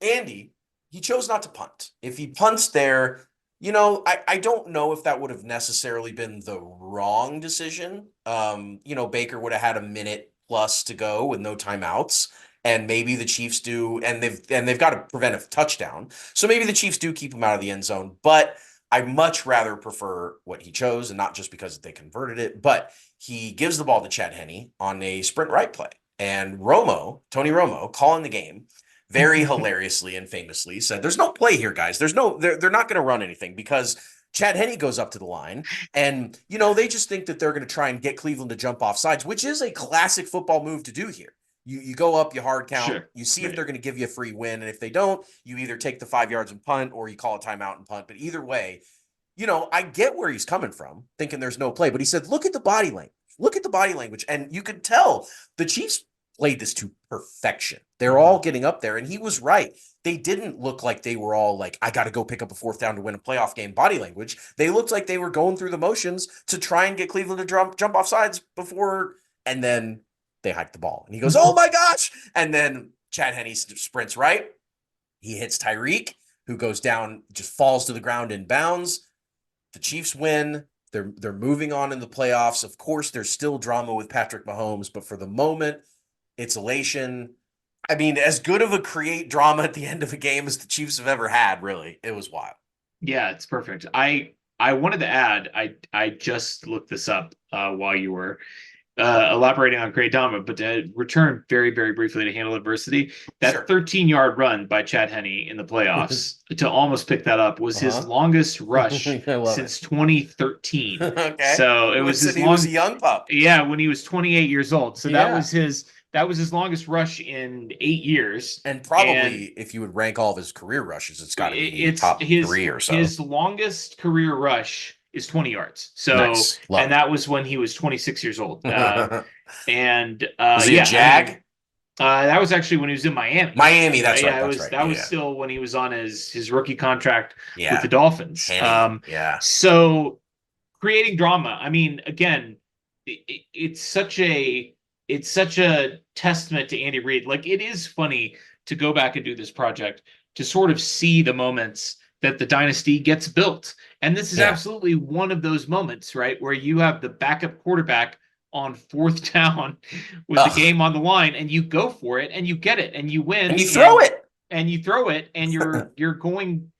Andy, he chose not to punt. If he punts there, I don't know if that would have necessarily been the wrong decision. Baker would have had a minute plus to go with no timeouts, and maybe the Chiefs do, and they've got to prevent a touchdown. So maybe the Chiefs do keep him out of the end zone, but I much rather prefer what he chose, and not just because they converted it, but he gives the ball to Chad Henne on a sprint right play. And Tony Romo, calling the game, very hilariously and famously said, "There's no play here, guys. They're not going to run anything because Chad Henne goes up to the line, and they just think that they're going to try and get Cleveland to jump off sides, which is a classic football move to do here. You go up, you hard count, Sure. You see if they're going to give you a free win, and if they don't, you either take the 5 yards and punt, or you call a timeout and punt. But either way, I get where he's coming from, thinking there's no play. But he said, look at the body language. Look at the body language. And you could tell the Chiefs played this to perfection. They're all getting up there. And he was right. They didn't look like they were all like, I got to go pick up a 4th down to win a playoff game body language. They looked like they were going through the motions to try and get Cleveland to jump off sides before. And then they hiked the ball. And he goes, oh my gosh. And then Chad Henne sprints right. He hits Tyreek, who goes down, just falls to the ground in bounds. The Chiefs win. They're moving on in the playoffs. Of course, there's still drama with Patrick Mahomes, but for the moment, it's elation. I mean, as good of a create drama at the end of a game as the Chiefs have ever had, really. It was wild. Yeah, it's perfect. I wanted to add, I just looked this up while you were elaborating on create drama, but to return very, very briefly to handle adversity, that 13-yard run by Chad Henne in the playoffs to almost pick that up was his longest rush since 2013. Okay. So it was he was a young pup. Yeah, when he was 28 years old. So that was his longest rush in 8 years. And probably, if you would rank all of his career rushes, it's got to be top 3 or so. His longest career rush is 20 yards. So, nice. And that was when he was 26 years old. Was he a Jag? That was actually when he was in Miami. Miami, that's right. Yeah, that's right. That was still when he was on his rookie contract with the Dolphins. So creating drama. I mean, again, it's such a testament to Andy Reid. Like, it is funny to go back and do this project to sort of see the moments that the dynasty gets built. And this is absolutely one of those moments, right? Where you have the backup quarterback on 4th down with the game on the line, and you go for it and you get it and you win. And you throw it. And you throw it, and you're going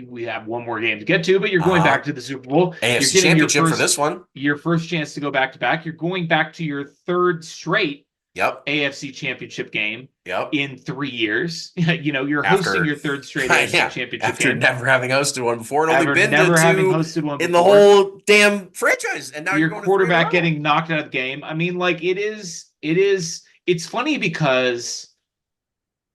we have one more game to get to, but you're going back to the Super Bowl. AFC Championship for this one. Your first chance to go back to back. You're going back to your 3rd straight AFC Championship game in 3 years. You're hosting your 3rd straight AFC Championship after game. never having hosted one before. It only been having hosted one in the whole damn franchise. And now your you're quarterback getting knocked out of the game. I mean, like, it's funny because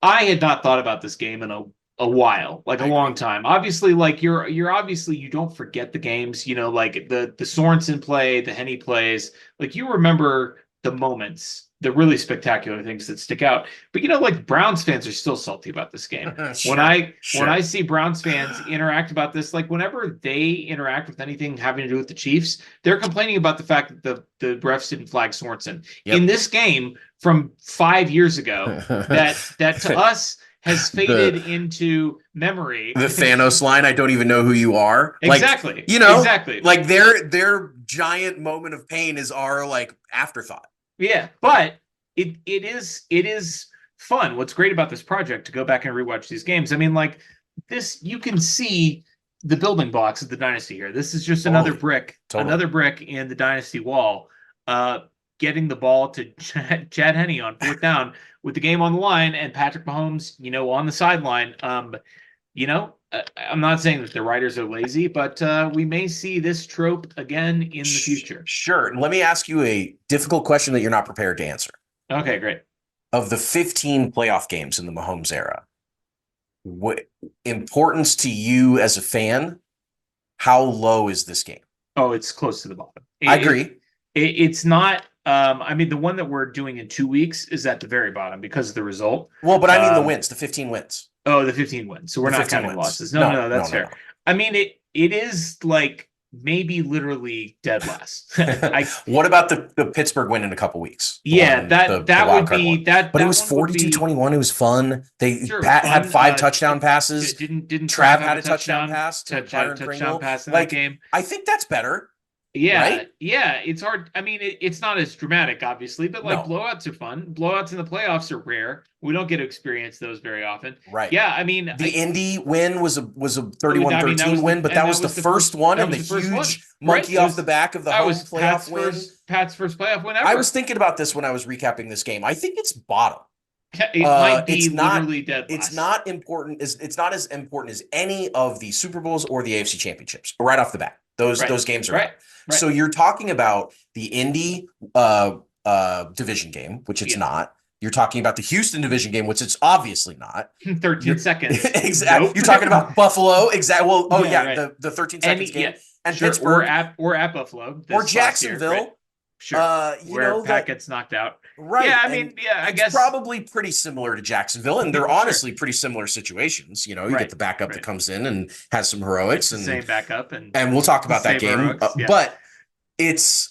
I had not thought about this game in a while, like a long time. Obviously, like you're obviously, you don't forget the games, like the Sorensen play, the Henne plays, like you remember the moments, the really spectacular things that stick out. But like Browns fans are still salty about this game. Sure, When I see Browns fans interact about this, like whenever they interact with anything having to do with the Chiefs, they're complaining about the fact that the refs didn't flag Sorensen Yep. in this game from 5 years ago. That to us has faded into memory. The Thanos line, I don't even know who you are. Exactly. Like, you know, exactly. like their giant moment of pain is our like afterthought. Yeah, but it is fun. What's great about this project to go back and rewatch these games. I mean, like this, you can see the building blocks of the dynasty here. This is just another brick, another brick in the dynasty wall. Getting the ball to Chad Henne on 4th down with the game on the line and Patrick Mahomes, on the sideline. I'm not saying that the writers are lazy, but we may see this trope again in the future. Sure. And let me ask you a difficult question that you're not prepared to answer. Okay, great. Of the 15 playoff games in the Mahomes era, what importance to you as a fan? How low is this game? Oh, it's close to the bottom. I agree. It's not. I mean, the one that we're doing in 2 weeks is at the very bottom because of the result. Well, but I mean the wins, the 15 wins. Oh, the 15 wins. So we're not counting losses. No, that's fair. I mean, it is like maybe literally dead last. What about the Pittsburgh win in a couple weeks? Yeah, that would be that. But it was 42-21. It was fun. Pat fun. had 5 touchdown passes. Didn't Trav had a touchdown pass to Byron Pringle. Pass in that game. I think that's better. Yeah, right? Yeah, it's hard. I mean, it's not as dramatic, obviously, but like blowouts are fun. Blowouts in the playoffs are rare. We don't get to experience those very often. Right. Yeah, I mean, the Indy win was a 31-13 win, but that was the first one and the huge monkey off the back of the home playoff win. Pat's first playoff win ever. I was thinking about this when I was recapping this game. I think it's bottom. It might be literally dead last. It's not important. It's not as important as any of the Super Bowls or the AFC championships right off the bat. Those games are right. Right. So you're talking about the Indy division game, which it's not. You're talking about the Houston division game, which it's obviously not. 13 seconds. Exactly. Nope. You're talking about Buffalo. Exactly. Well, right. the 13 seconds game. Yeah. And sure. Pittsburgh. Or at Buffalo. Or Jacksonville. Right. Sure. Where Pat gets knocked out. Right. Yeah, I mean, I guess probably pretty similar to Jacksonville, and they're honestly pretty similar situations. You get the backup that comes in and has some heroics, and same backup, and we'll talk about that game. Yeah. But it's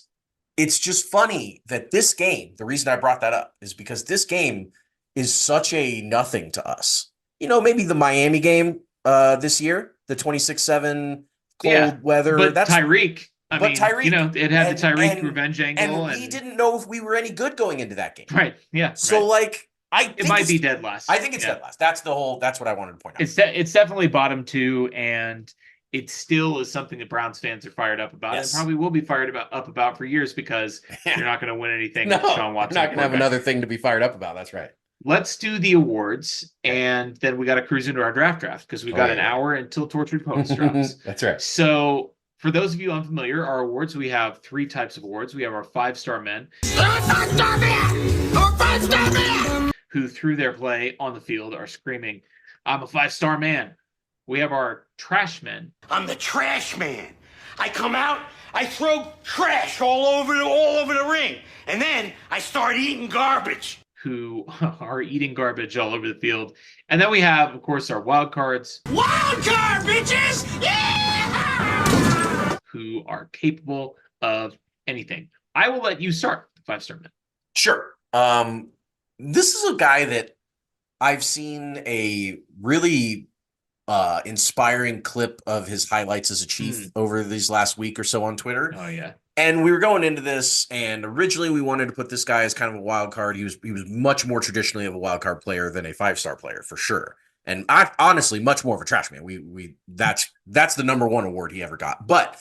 just funny that this game. The reason I brought that up is because this game is such a nothing to us. Maybe the Miami game this year, the 26-7 cold weather. But that's Tyreek. I mean, Tyreek, it had the Tyreek revenge angle, and we didn't know if we were any good going into that game. Right. Yeah. So it might be dead last. I think it's dead last. That's what I wanted to point out. It's definitely bottom 2, and it still is something that Browns fans are fired up about, and probably will be fired up about for years because you're not going to win anything with Sean Watson. You're not going to have another thing to be fired up about. That's right. Let's do the awards, and then we got to cruise into our draft because we've got an hour until Tortured Poets drops. That's right. So, for those of you unfamiliar, our awards, we have 3 types of awards. We have our 5-star men. Who, through their play on the field, are screaming, "I'm a 5-star man." We have our trash men. I'm the trash man. I come out, I throw trash all over the ring, and then I start eating garbage. Who are eating garbage all over the field. And then we have, of course, our wild cards. Wild card, bitches! Yeah! Who are capable of anything. I will let you start, the 5-star man. Sure. This is a guy that I've seen a really inspiring clip of his highlights as a Chief over these last week or so on Twitter. Oh, yeah. And we were going into this, and originally we wanted to put this guy as kind of a wild card. He was much more traditionally of a wild card player than a 5-star player for sure. And honestly, much more of a trash man. That's the number 1 award he ever got. But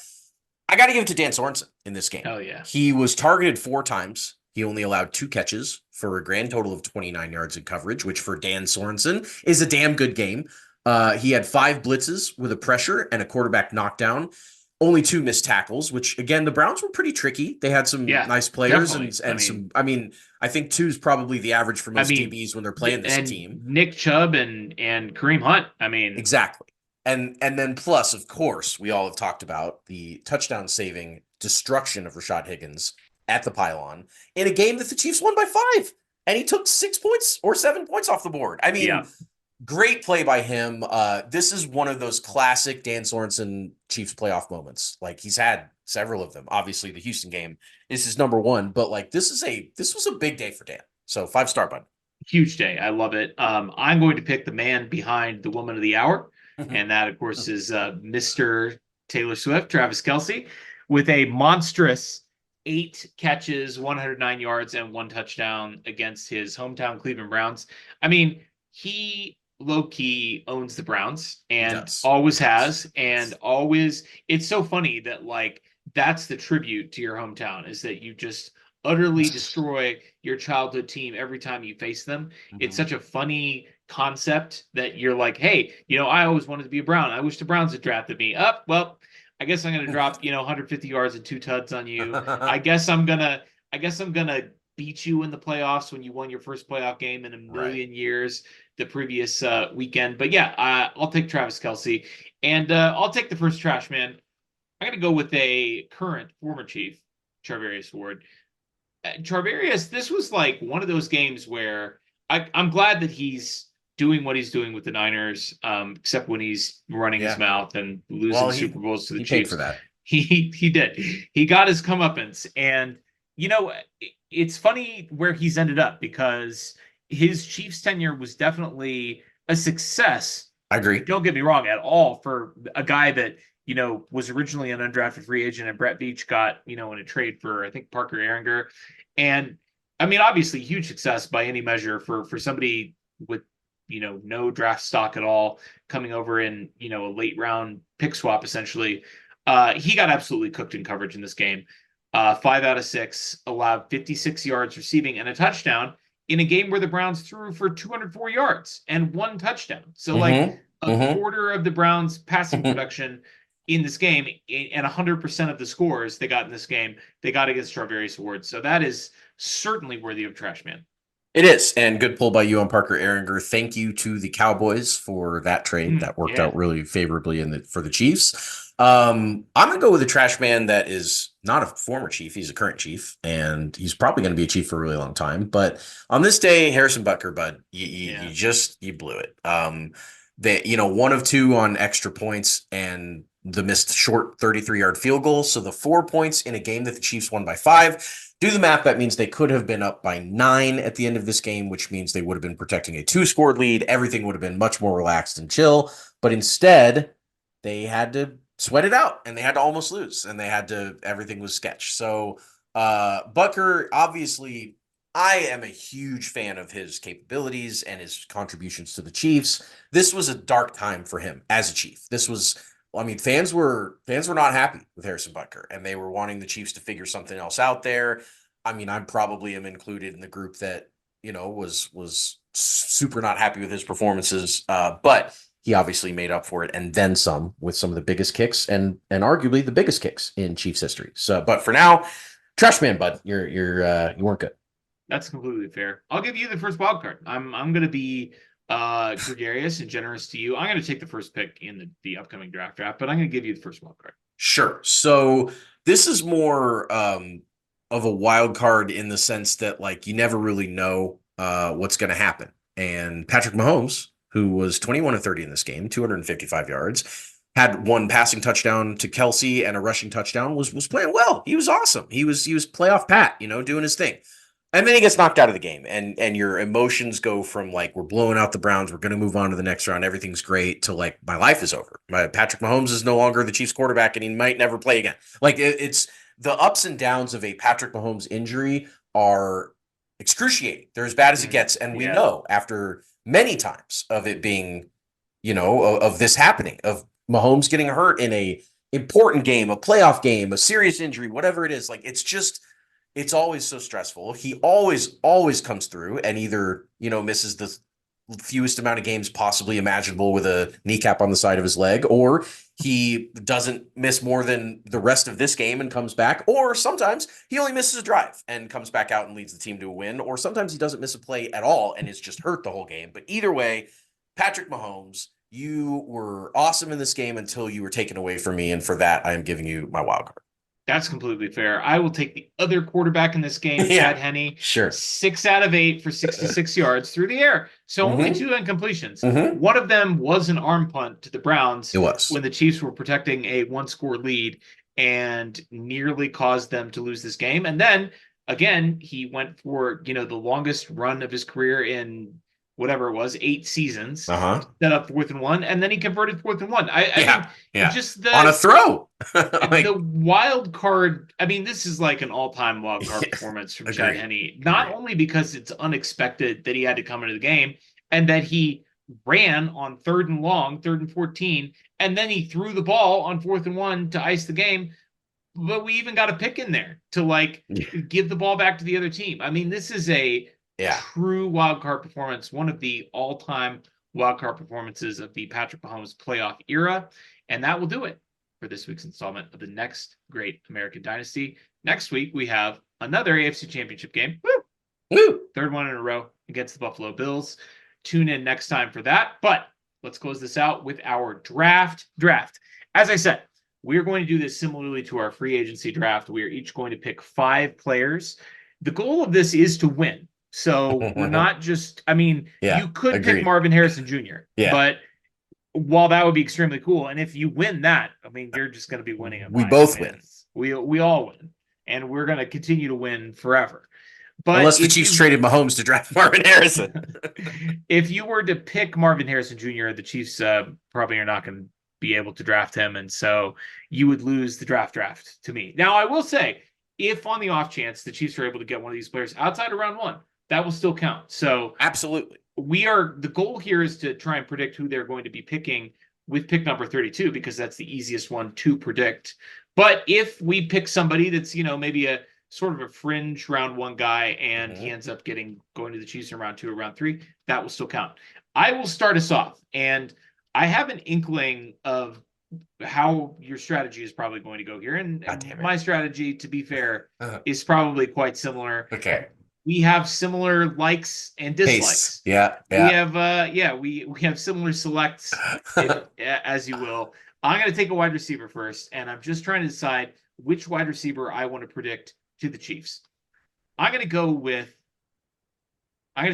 I got to give it to Dan Sorensen in this game. Oh, yeah. He was targeted 4 times. He only allowed 2 catches for a grand total of 29 yards in coverage, which for Dan Sorensen is a damn good game. He had 5 blitzes with a pressure and a quarterback knockdown. Only 2 missed tackles, which again, the Browns were pretty tricky. They had some nice players I think 2 is probably the average for most DBs when they're playing this team. Nick Chubb and Kareem Hunt. Exactly. And then plus, of course, we all have talked about the touchdown saving destruction of Rashad Higgins at the pylon in a game that the Chiefs won by 5. And he took 6 points or 7 points off the board. I mean, Yeah. great play by him. This is one of those classic Dan Sorensen Chiefs playoff moments. Like, he's had several of them. Obviously, the Houston game is his number one, but like this was a big day for Dan. So 5-star, bud. Huge day. I love it. I'm going to pick the man behind the woman of the hour. And that, of course, is Mr. Taylor Swift, Travis Kelce, with a monstrous 8 catches, 109 yards, and 1 touchdown against his hometown Cleveland Browns. I mean, he low-key owns the Browns and always has, and always. It's so funny that, like, that's the tribute to your hometown, is that you just utterly destroy your childhood team every time you face them. It's such a funny concept that you're like, hey, I always wanted to be a Brown. I wish the Browns had drafted me. Well, I guess I'm going to drop, 150 yards and 2 tuds on you. I guess I'm going to beat you in the playoffs when you won your first playoff game in a million years the previous weekend. But yeah, I'll take Travis Kelce, and I'll take the first trash man. I'm going to go with a current former Chief, Charvarius Ward. Charvarius, this was like one of those games where I'm glad that he's doing what he's doing with the Niners, except when he's running his mouth and losing Super Bowls to the Chiefs. Chiefs. Paid for that. He did. He got his comeuppance, and it's funny where he's ended up, because his Chiefs tenure was definitely a success. I agree. Don't get me wrong at all, for a guy that was originally an undrafted free agent, and Brett Veach got, in a trade for, I think, Parker Ehringer. And I mean, obviously huge success by any measure for somebody with, no draft stock at all, coming over in, a late round pick swap, essentially. He got absolutely cooked in coverage in this game. 5 out of 6, allowed 56 yards receiving and a touchdown in a game where the Browns threw for 204 yards and 1 touchdown. So like a quarter of the Browns passing production in this game, and 100% of the scores they got in this game, they got against Charvarius Ward. So that is certainly worthy of trash man. It is, and good pull by you on Parker Ehringer. Thank you to the Cowboys for that trade. That worked out really favorably for the Chiefs. I'm going to go with a trash man that is not a former Chief. He's a current Chief, and he's probably going to be a Chief for a really long time. But on this day, Harrison Butker, bud, you blew it. They, 1 of 2 on extra points, and the missed short 33-yard field goal. So the 4 points in a game that the Chiefs won by 5. Do the math. That means they could have been up by 9 at the end of this game, which means they would have been protecting a 2-score lead. Everything would have been much more relaxed and chill. But instead, they had to sweat it out, and they had to almost lose, and everything was sketch. So Butker, obviously, I am a huge fan of his capabilities and his contributions to the Chiefs. This was a dark time for him as a Chief. Fans were not happy with Harrison Butker, and they were wanting the Chiefs to figure something else out there. I mean, I probably am included in the group that, was super not happy with his performances. But he obviously made up for it, and then some, with some of the biggest kicks and arguably the biggest kicks in Chiefs history. So, but for now, trash man, bud, you weren't good. That's completely fair. I'll give you the first wild card. I'm going to be gregarious and generous to you. I'm going to take the first pick in the upcoming draft, but I'm going to give you the first wild card. Sure. So this is more of a wild card in the sense that, like, you never really know what's going to happen. And Patrick Mahomes, who was 21 of 30 in this game, 255 yards, had 1 passing touchdown to Kelce and a rushing touchdown, was playing well. He was awesome. He was playoff Pat, doing his thing. And then he gets knocked out of the game, and your emotions go from, like, we're blowing out the Browns, we're going to move on to the next round, everything's great, to, like, my life is over. Patrick Mahomes is no longer the Chiefs quarterback, and he might never play again. Like, it's the ups and downs of a Patrick Mahomes injury are excruciating. They're as bad as it gets, and we know after many times of it being, of this happening, of Mahomes getting hurt in a important game, a playoff game, a serious injury, whatever it is, like, it's always so stressful. He always comes through and either, misses the fewest amount of games possibly imaginable with a kneecap on the side of his leg, or he doesn't miss more than the rest of this game and comes back, or sometimes he only misses a drive and comes back out and leads the team to a win, or sometimes he doesn't miss a play at all and is just hurt the whole game. But either way, Patrick Mahomes, you were awesome in this game until you were taken away from me, and for that, I am giving you my wild card. That's completely fair. I will take the other quarterback in this game, Yeah. Chad Henne. Sure. 6 out of 8 for 66 yards through the air. So only 2 incompletions. One of them was an arm punt to the Browns It was. when the Chiefs were protecting a 1-score lead and nearly caused them to lose this game. And then again, he went for, the longest run of his career in whatever it was, 8 seasons. Uh-huh. Set up 4th and 1, and then he converted 4th and 1. I mean, just on a throw. the wild card. I mean, this is like an all-time wild card performance from Chad Henne. Not only because it's unexpected that he had to come into the game and that he ran on 3rd and long, 3rd and 14, and then he threw the ball on 4th and 1 to ice the game. But we even got a pick in there to give the ball back to the other team. I mean, this is a true wild card performance, one of the all-time wild card performances of the Patrick Mahomes playoff era. And that will do it for this week's installment of the Next Great American Dynasty. Next week, we have another AFC Championship game. Woo! 3rd one in a row against the Buffalo Bills. Tune in next time for that. But let's close this out with our draft. As I said, we're going to do this similarly to our free agency draft. We are each going to pick 5 players. The goal of this is to win. So we're not just, you could pick Marvin Harrison Jr., but while that would be extremely cool, and if you win that, you're just going to be winning. We both win. We all win, and we're going to continue to win forever. But unless the Chiefs traded Mahomes to draft Marvin Harrison. If you were to pick Marvin Harrison Jr., the Chiefs probably are not going to be able to draft him, and so you would lose the draft to me. Now, I will say, if on the off chance the Chiefs are able to get one of these players outside of round 1, that will still count. So absolutely. The goal here is to try and predict who they're going to be picking with pick number 32, because that's the easiest one to predict. But if we pick somebody that's, maybe a sort of a fringe round 1 guy and he ends up going to the Chiefs in round 2 or round 3, that will still count. I will start us off, and I have an inkling of how your strategy is probably going to go here. And my strategy, to be fair, is probably quite similar. Okay. We have similar likes and dislikes. Yeah. We have we have similar selects, as you will. I'm going to take a wide receiver first, and I'm just trying to decide which wide receiver I want to predict to the Chiefs. I'm going to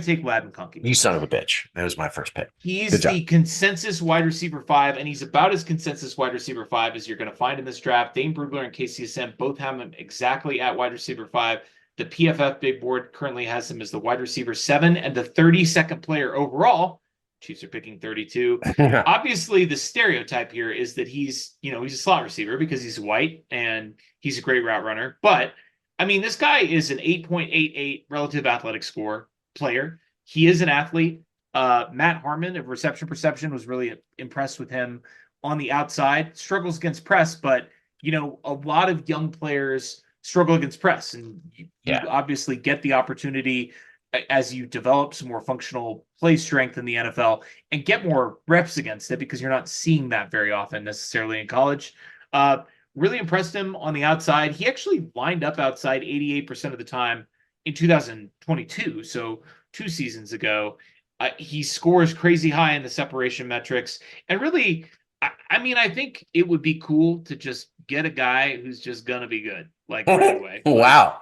take Ladd McConkey. You son of a bitch. That was my first pick. He's the consensus wide receiver 5, and he's about as consensus wide receiver 5 as you're going to find in this draft. Dane Brugler and KCSM both have him exactly at wide receiver 5. The PFF big board currently has him as the wide receiver 7 and the 32nd player overall. Chiefs are picking 32. Obviously, the stereotype here is that he's a slot receiver because he's white and he's a great route runner. But, this guy is an 8.88 relative athletic score player. He is an athlete. Matt Harmon of Reception Perception was really impressed with him on the outside. Struggles against press, but, a lot of young players struggle against press, and you obviously get the opportunity as you develop some more functional play strength in the NFL and get more reps against it, because you're not seeing that very often necessarily in college. Really impressed him on the outside. He actually lined up outside 88% of the time in 2022, so 2 seasons ago. He scores crazy high in the separation metrics, and really, I think it would be cool to just get a guy who's just gonna be good. Right away. Wow.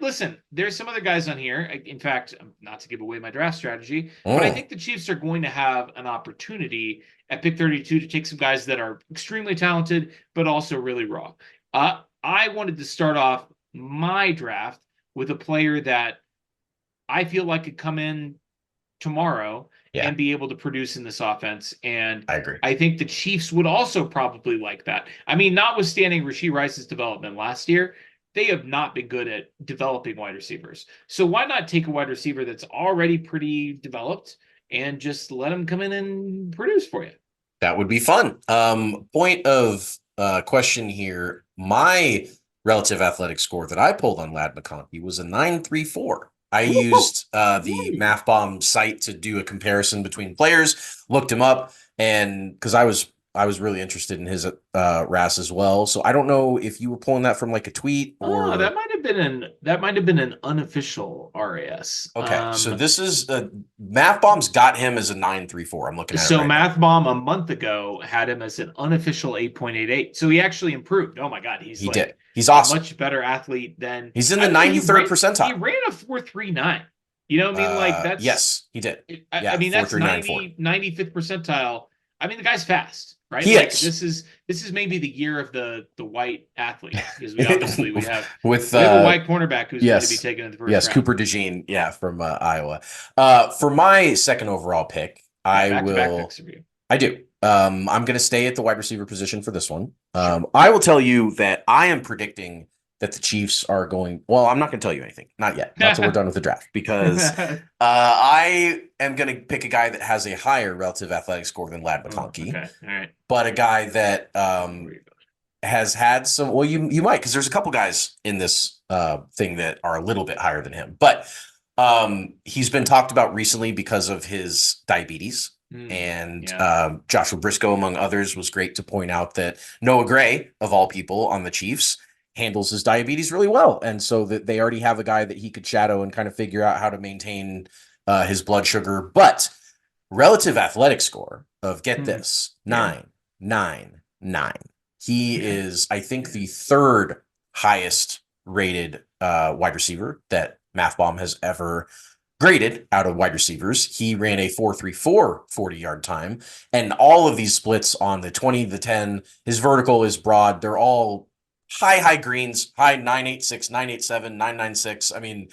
Listen, there's some other guys on here. In fact, not to give away my draft strategy, but I think the Chiefs are going to have an opportunity at pick 32 to take some guys that are extremely talented, but also really raw. I wanted to start off my draft with a player that I feel like could come in tomorrow and be able to produce in this offense. And I agree. I think the Chiefs would also probably like that. Notwithstanding Rashee Rice's development last year, they have not been good at developing wide receivers. So why not take a wide receiver that's already pretty developed and just let him come in and produce for you? That would be fun. Point of question here. My relative athletic score that I pulled on Ladd McConkey was a 9.34. I used the MathBomb site to do a comparison between players, looked him up, and because I was I was really interested in his RAS as well. So I don't know if you were pulling that from like a tweet or. Oh, that might have been an unofficial RAS. Okay, so this is Math Bomb's got him as a 9.34. I'm looking at it So right Math Bomb a month ago had him as an unofficial 8.88. So he actually improved. Oh my God, he's He like did. He's a awesome. much better athlete than He's in the I mean, 93rd He percentile. ran a 4.39. You know what I mean? Like that's Yes, he did. I mean that's 4.394. 95th percentile. I mean the guy's fast, right? He Like is. this is maybe the year of the white athlete because we obviously we have with we have a white cornerback who's going to be yes. taken in the first Yes, round. Cooper DeJean, yeah, from Iowa. For my second overall pick, I Back-to-back will. picks for you. I do. I'm going to stay at the wide receiver position for this one. I will tell you that I am predicting that the Chiefs are going. Well, I'm not going to tell you anything. Not yet. Not until we're done with the draft, because I am going to pick a guy that has a higher relative athletic score than Lad McConkey, Okay, all right. but a guy that has had some. Well, you might, because there's a couple guys in this thing that are a little bit higher than him, but he's been talked about recently because of his diabetes. And Joshua Briscoe, among others, was great to point out that Noah Gray, of all people on the Chiefs, handles his diabetes really well. And so that they already have a guy that he could shadow and kind of figure out how to maintain his blood sugar. But relative athletic score of, get this, 9.99. He is, I think, the third highest rated wide receiver that Math Bomb has ever graded out of wide receivers. He ran a 4.34 40-yard time, and all of these splits on the 20, the 10, his vertical is broad. They're all high greens, high 9.86, 9.87, 9.96. I mean,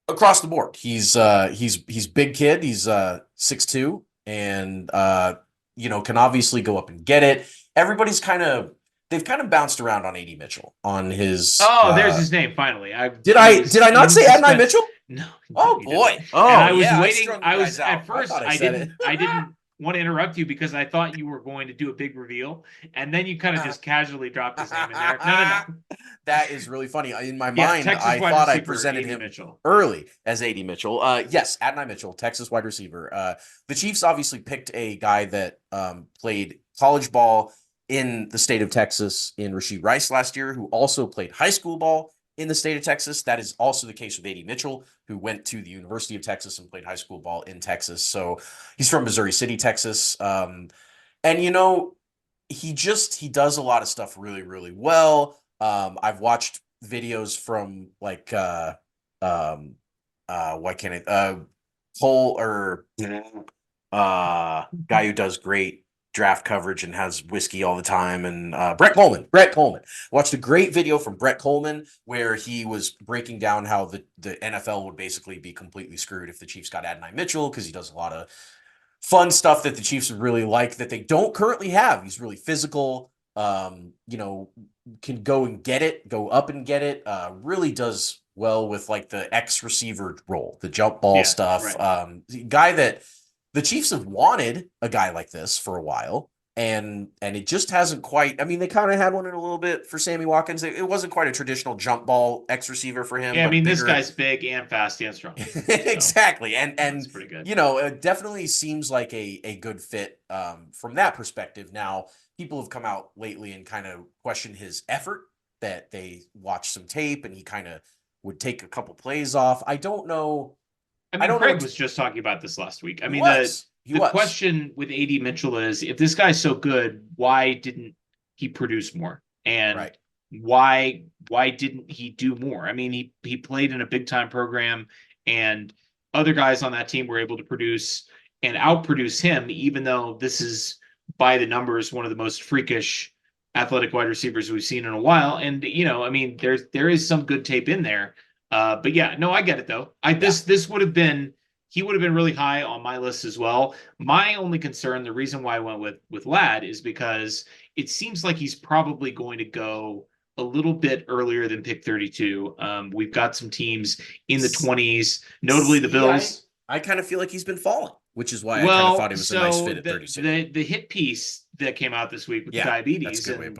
across the board. He's big kid. He's 6'2", and can obviously go up and get it. Everybody's they've kind of bounced around on AD Mitchell on his. Oh, there's his name finally. Did I not say Adonai Mitchell? No. Oh boy. And I was yeah, waiting. I was at first. I didn't want to interrupt you because I thought you were going to do a big reveal, and then you kind of just casually dropped his name in there. No. That is really funny. In my mind, Texas I wide thought I receiver, presented A.D. him Mitchell. early as AD Mitchell. Yes, Adonai Mitchell, Texas wide receiver. The Chiefs obviously picked a guy that played college ball in the state of Texas in Rashee Rice last year, who also played high school ball in the state of Texas. That is also the case with AD Mitchell, who went to the University of Texas and played high school ball in Texas. So he's from Missouri City, Texas. And he does a lot of stuff really, really well. I've watched videos from like guy who does great draft coverage and has whiskey all the time, and Brett Coleman. Watched a great video from Brett Coleman where he was breaking down how the NFL would basically be completely screwed if the Chiefs got Adonai Mitchell, because he does a lot of fun stuff that the Chiefs would really like that they don't currently have. He's really physical, can go up and get it, really does well with like the X receiver role, the jump ball stuff. Right. Guy that the Chiefs have wanted a guy like this for a while, and it just hasn't quite. I mean, they kind of had one in a little bit for Sammy Watkins. It wasn't quite a traditional jump ball X receiver for him. Yeah, I mean, this guy's big and fast and strong. So exactly, and that's pretty good. It definitely seems like a good fit from that perspective. Now, people have come out lately and kind of questioned his effort, that they watched some tape and he kind of would take a couple plays off. I don't know. I mean, Craig was just talking about this last week. I mean, the question with AD Mitchell is, if this guy's so good, why didn't he produce more? And why didn't he do more? I mean, he played in a big time program, and other guys on that team were able to produce and outproduce him, even though this is, by the numbers, one of the most freakish athletic wide receivers we've seen in a while. And, I mean, there is some good tape in there. But yeah, no, I get it though. This would have been, he would have been really high on my list as well. My only concern, the reason why I went with Lad, is because it seems like he's probably going to go a little bit earlier than pick 32. We've got some teams in the 20s, notably the Bills. I kind of feel like he's been falling, which is why I kind of thought he was a nice fit at 32. The hit piece that came out this week with the diabetes, and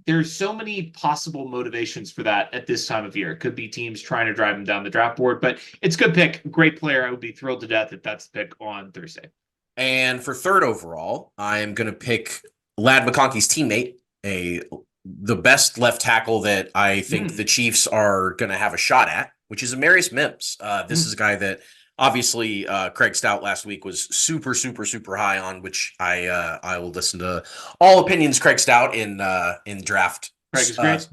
there's so many possible motivations for that at this time of year. It could be teams trying to drive him down the draft board, but it's a good pick. Great player. I would be thrilled to death if that's the pick on Thursday. And for third overall, I'm going to pick Lad McConkey's teammate, the best left tackle that I think the Chiefs are going to have a shot at, which is Amarius Mims. This is a guy that obviously Craig Stout last week was super, super, super high on, which I will listen to all opinions Craig Stout in draft. Craig is great.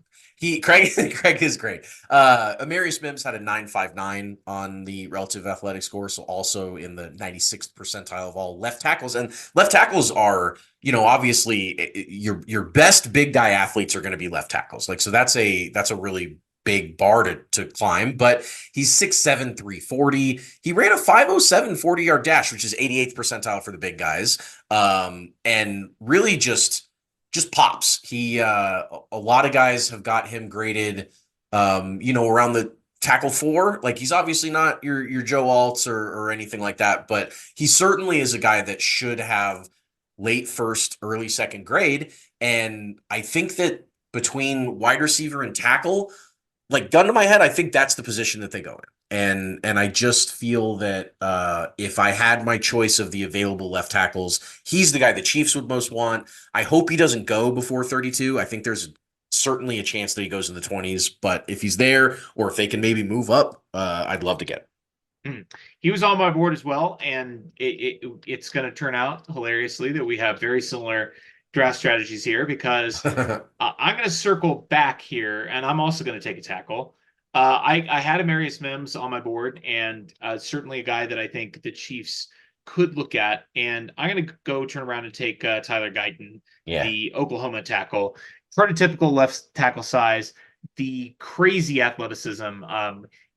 Craig is great. Amarius Mims had a 9.59 on the relative athletic score, so also in the 96th percentile of all left tackles. And left tackles are, obviously your best big guy athletes are going to be left tackles. Like, so that's a really big bar to climb, but he's 6'7", 340. He ran a 5.07 40-yard dash, which is 88th percentile for the big guys. And really just pops. He a lot of guys have got him graded around the tackle 4. Like, he's obviously not your Joe Alts or anything like that, but he certainly is a guy that should have late first, early second grade. And I think that between wide receiver and tackle, like, gun to my head, I think that's the position that they go in. And I just feel that if I had my choice of the available left tackles, he's the guy the Chiefs would most want. I hope he doesn't go before 32. I think there's certainly a chance that he goes in the 20s, but if he's there, or if they can maybe move up, I'd love to get him. He was on my board as well, and it's going to turn out hilariously that we have very similar draft strategies here, because I'm going to circle back here, and I'm also going to take a tackle. I had Amarius Mims on my board, and certainly a guy that I think the Chiefs could look at. And I'm going to go turn around and take Tyler Guyton, the Oklahoma tackle. Prototypical left tackle size, the crazy athleticism.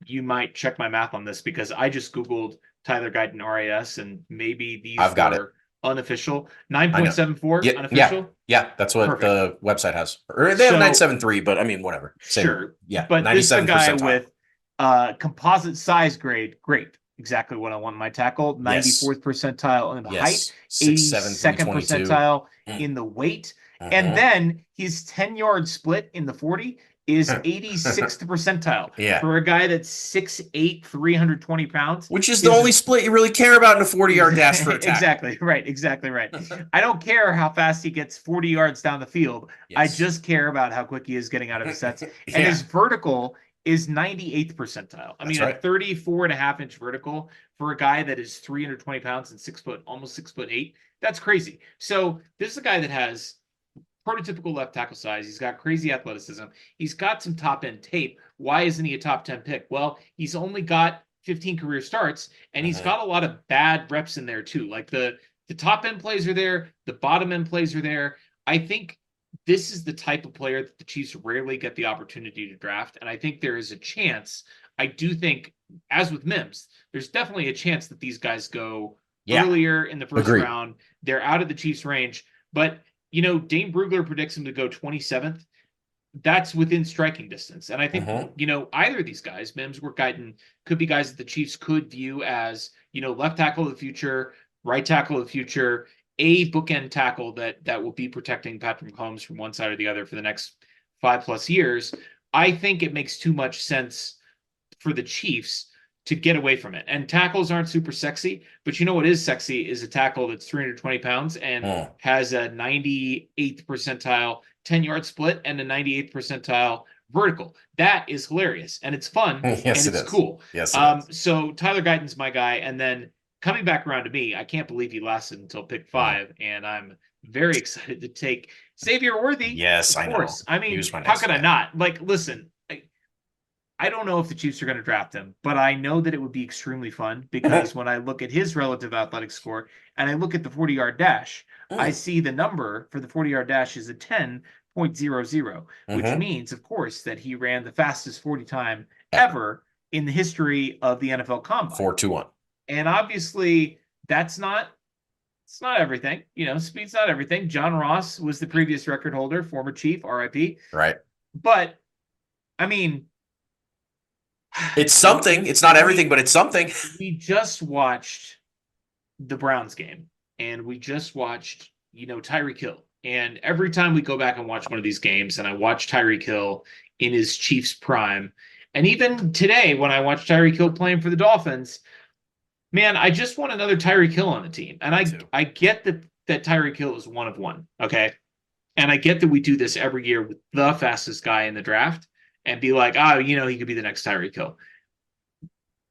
You might check my math on this, because I just Googled Tyler Guyton RAS, and maybe these are unofficial. 9.74 unofficial. Yeah, that's what the website has. Or they have 9.73, but I mean, whatever. Same. Sure. Yeah, but this is a guy percentile. with composite size grade. Great. Exactly what I want in my tackle. 94th percentile in the height. 82nd percentile in the weight. And then his 10-yard split in the 40 is 86th percentile for a guy that's 6'8", 320 pounds. Which is the only split you really care about in a 40-yard dash for attack. Exactly right. I don't care how fast he gets 40 yards down the field. I just care about how quick he is getting out of his sets. And his vertical is 98th percentile. I mean, a 34.5-inch vertical for a guy that is 320 pounds and almost 6'8". That's crazy. So this is a guy that has prototypical left tackle size. He's got crazy athleticism. He's got some top end tape. Why isn't he a top 10 pick? Well, he's only got 15 career starts, and he's got a lot of bad reps in there too. Like the top end plays are there, the bottom end plays are there. I think this is the type of player that the Chiefs rarely get the opportunity to draft, and I think there is a chance. I do think, as with Mims, there's definitely a chance that these guys go earlier in the first round. They're out of the Chiefs' range, but Dane Brugler predicts him to go 27th. That's within striking distance. And I think, either of these guys, Mims or Guyton, could be guys that the Chiefs could view as, left tackle of the future, right tackle of the future, a bookend tackle that will be protecting Patrick Mahomes from one side or the other for the next 5+ years. I think it makes too much sense for the Chiefs to get away from it. And tackles aren't super sexy, but what is sexy is a tackle that's 320 pounds and has a 98th percentile 10-yard split and a 98th percentile vertical. That is hilarious, and it's fun, and it's cool. Yes. So Tyler Guyton's my guy, and then coming back around to me, I can't believe he lasted until pick 5, and I'm very excited to take Xavier Worthy. Yes, of course. I mean, how could I not? Like, listen, I don't know if the Chiefs are going to draft him, but I know that it would be extremely fun, because when I look at his relative athletic score and I look at the 40-yard dash, I see the number for the 40-yard dash is a 10.00, which means, of course, that he ran the fastest 40 time ever in the history of the NFL Combine. 4.21. And obviously, it's not everything. Speed's not everything. John Ross was the previous record holder, former Chief, RIP. Right. But, I mean, it's something. It's not everything, but it's something. We just watched the Browns game, and we just watched, Tyreek Hill. And every time we go back and watch one of these games, and I watch Tyreek Hill in his Chiefs prime, and even today when I watch Tyreek Hill playing for the Dolphins, Man, I just want another Tyreek Hill on the team. And Me too. I get that Tyreek Hill is one of one. Okay. And I get that we do this every year with the fastest guy in the draft and be like, oh, he could be the next Tyreek Hill.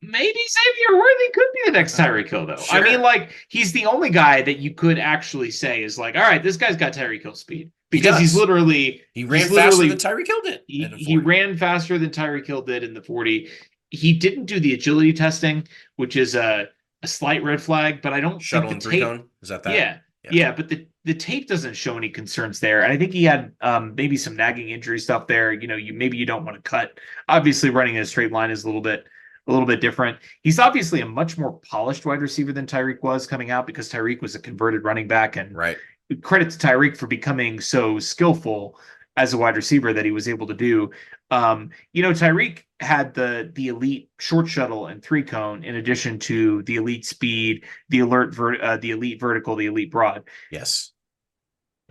Maybe Xavier Worthy could be the next Tyreek Hill, though. Sure. I mean, like, he's the only guy that you could actually say is like, all right, this guy's got Tyreek Hill speed. Because he's literally he ran he's faster literally- than Tyreek Hill did. he ran faster than Tyreek Hill did in the 40. He didn't do the agility testing, which is a slight red flag, but I don't shuttle think and the three tape. cone. Is that that? Yeah, but the tape doesn't show any concerns there. And I think he had maybe some nagging injury stuff there. Maybe you don't want to cut. Obviously, running in a straight line is a little bit different. He's obviously a much more polished wide receiver than Tyreek was coming out because Tyreek was a converted running back. And Right. credit to Tyreek for becoming so skillful as a wide receiver that he was able to do. Tyreek had the elite short shuttle and three cone in addition to the elite speed, the elite vertical, the elite broad. Yes.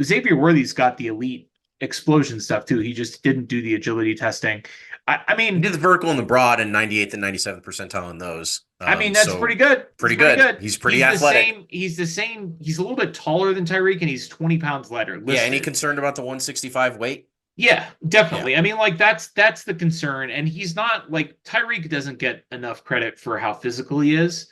Xavier Worthy's got the elite explosion stuff too. He just didn't do the agility testing. I He mean, did the vertical and the broad and 98th and 97th percentile in those. that's So pretty good. pretty It's good. He's pretty athletic. He's the same. He's a little bit taller than Tyreek, and he's 20 pounds lighter. Yeah. Any listed. concerned about the 165 weight? Yeah, definitely. I mean, like that's the concern, and he's not like Tyreek doesn't get enough credit for how physical he is.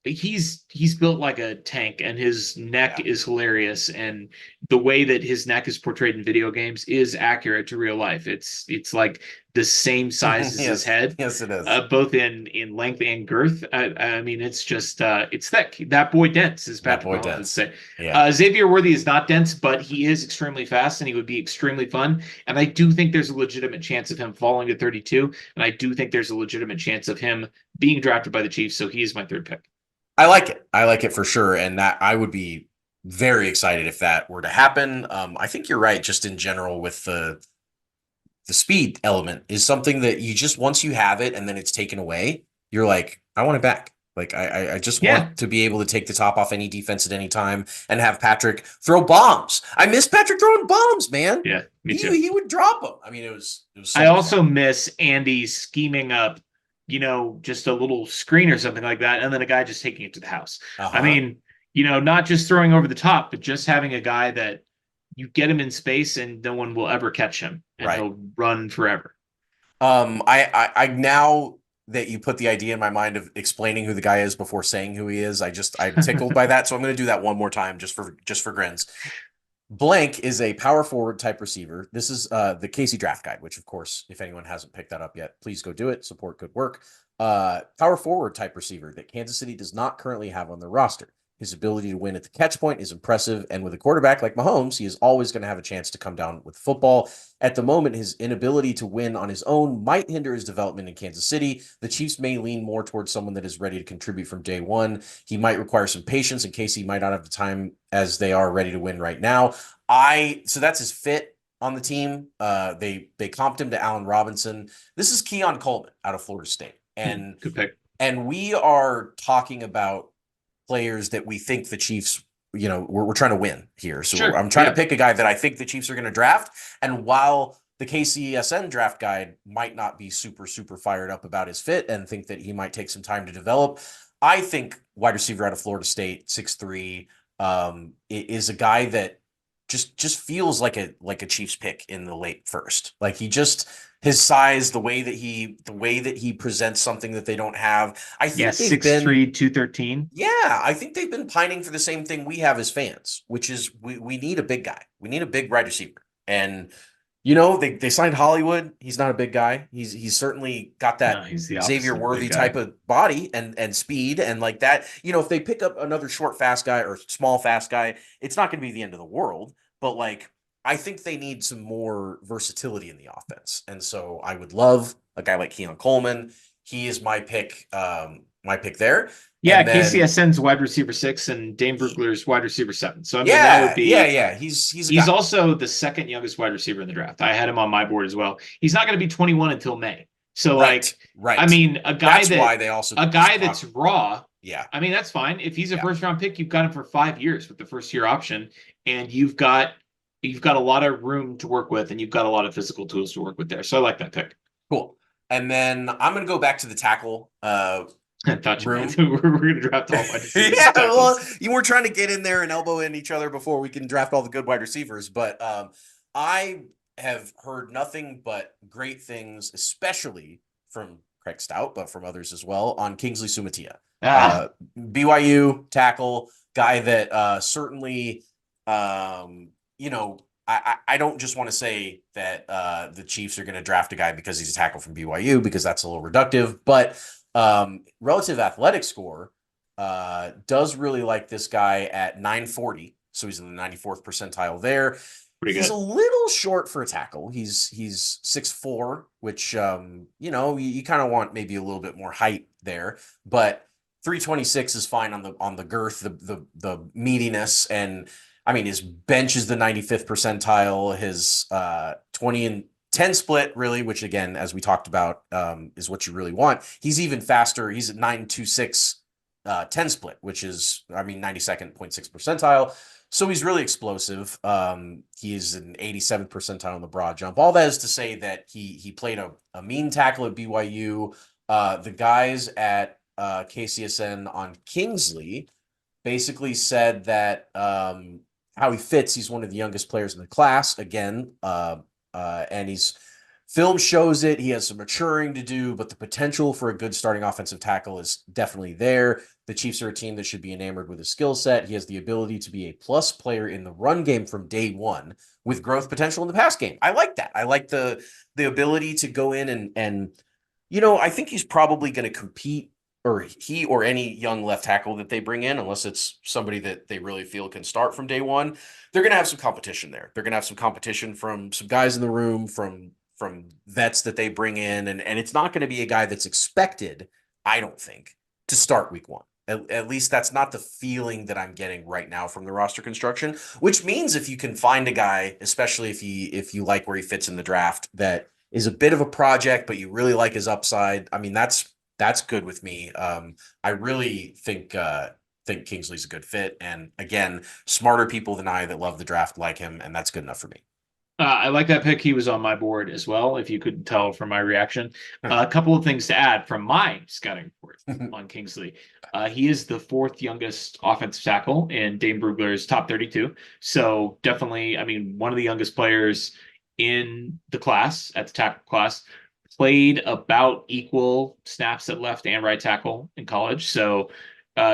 He's built like a tank, and his neck is hilarious, and the way that his neck is portrayed in video games is accurate to real life. It's like the same size as his head. Yes, it is. Both in length and girth. I mean, it's just it's thick. That boy dense, as That Patrick boy Mahomes would dense. say. Yeah. Xavier Worthy is not dense, but he is extremely fast, and he would be extremely fun. And I do think there's a legitimate chance of him falling to 32, and I do think there's a legitimate chance of him being drafted by the Chiefs. So he is my third pick. I like it. I like it for sure. And that I would be very excited if that were to happen. I think you're right. Just in general with the speed element is something that you just, once you have it and then it's taken away, you're like, I want it back. Like I just want to be able to take the top off any defense at any time and have Patrick throw bombs. I miss Patrick throwing bombs, man. Yeah, me too. He would drop them. I mean, it was so I much also fun. miss Andy scheming up, just a little screen or something like that, and then a guy just taking it to the house. Uh-huh. I mean, not just throwing over the top, but just having a guy that you get him in space and no one will ever catch him, and Right. he'll run forever. I now that you put the idea in my mind of explaining who the guy is before saying who he is, I'm tickled by that. So I'm going to do that one more time just for grins. Blank is a power forward type receiver. This is the Casey draft guide, which of course, if anyone hasn't picked that up yet, please go do it. Support good work. Power forward type receiver that Kansas City does not currently have on their roster. His ability to win at the catch point is impressive, and with a quarterback like Mahomes, he is always going to have a chance to come down with the football. At the moment, his inability to win on his own might hinder his development in Kansas City. The Chiefs may lean more towards someone that is ready to contribute from day one. He might require some patience in case he might not have the time as they are ready to win right now. So that's his fit on the team. They comped him to Allen Robinson. This is Keon Coleman out of Florida State. And Good pick. And we are talking about players that we think the Chiefs, we're trying to win here. So Sure. I'm trying Yeah. to pick a guy that I think the Chiefs are going to draft. And while the KCSN draft guide might not be super, super fired up about his fit and think that he might take some time to develop, I think wide receiver out of Florida State, 6'3", is a guy that just feels like a Chiefs pick in the late first. Like his size, the way that he presents something that they don't have. I think Yeah, 6'3", 213. Yeah, I think they've been pining for the same thing we have as fans, which is we need a big guy. We need a big wide receiver. And they signed Hollywood. He's not a big guy. He's certainly got that He's the opposite Xavier of a Worthy big guy. type of body and speed and like that. If they pick up another short fast guy or small fast guy, it's not going to be the end of the world. But like, I think they need some more versatility in the offense. And so I would love a guy like Keon Coleman. He is my pick there. Yeah, And then- KCSN's wide receiver 6 and Dane Brugler's wide receiver 7. So I mean, Yeah, that would be yeah. He's a He's guy. also the second youngest wide receiver in the draft. I had him on my board as well. He's not going to be 21 until May. So right. I mean, a guy That's why they also that's raw. Yeah. I mean, that's fine. If he's a Yeah. first round pick, you've got him for 5 years with the first year option, and you've got a lot of room to work with, and you've got a lot of physical tools to work with there. So I like that pick. Cool. And then I'm going to go back to the tackle I thought you Room. meant we're going to draft all wide receivers. Yeah, and tackles. well, you were trying to get in there and elbow in each other before we can draft all the good wide receivers. But I have heard nothing but great things, especially from Craig Stout, but from others as well, on Kingsley Sumatia. BYU tackle, guy that certainly, you know, I don't just want to say that the Chiefs are going to draft a guy because he's a tackle from BYU, because that's a little reductive, but relative athletic score does really like this guy at 940. So he's in the 94th percentile there. Pretty He's good. a little short for a tackle. He's 6'4", which you know, you kind of want maybe a little bit more height there, but 326 is fine on the girth, the meatiness, and I mean his bench is the 95th percentile. His 20 and 10 split, really, which again, as we talked about, is what you really want. He's even faster. He's at 926 10 split, which is, I mean, 92nd, 0.6 percentile. So he's really explosive. He is an 87th percentile on the broad jump. All that is to say that he played a mean tackle at BYU. The guys at KCSN on Kingsley basically said that how he fits, he's one of the youngest players in the class again. And film shows it. He has some maturing to do, but the potential for a good starting offensive tackle is definitely there. The Chiefs are a team that should be enamored with his skill set. He has the ability to be a plus player in the run game from day one, with growth potential in the pass game. I like that. I like the ability to go in and you know, I think he's probably going to compete, or he or any young left tackle that they bring in, unless it's somebody that they really feel can start from day one, they're going to have some competition there. They're going to have some competition from some guys in the room, from vets that they bring in, and it's not going to be a guy that's expected, I don't think, to start week one. At least that's not the feeling that I'm getting right now from the roster construction, which means if you can find a guy, especially if you like where he fits in the draft, that is a bit of a project, but you really like his upside, I mean, that's good with me. I really think Kingsley's a good fit. And again, smarter people than I that love the draft like him, and that's good enough for me. I like that pick. He was on my board as well, if you could tell from my reaction. A couple of things to add from my scouting report on Kingsley. He is the fourth youngest offensive tackle in Dane Brugler's top 32. So definitely, I mean, one of the youngest players in the class, at the tackle class, played about equal snaps at left and right tackle in college. So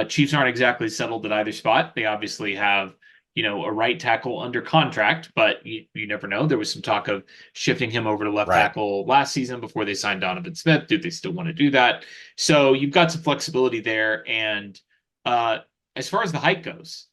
Chiefs aren't exactly settled at either spot. They obviously have, you know, a right tackle under contract, but you never know. There was some talk of shifting him over to left tackle last season before they signed Donovan Smith. Do they still want to do that? So you've got some flexibility there. And as far as the height goes,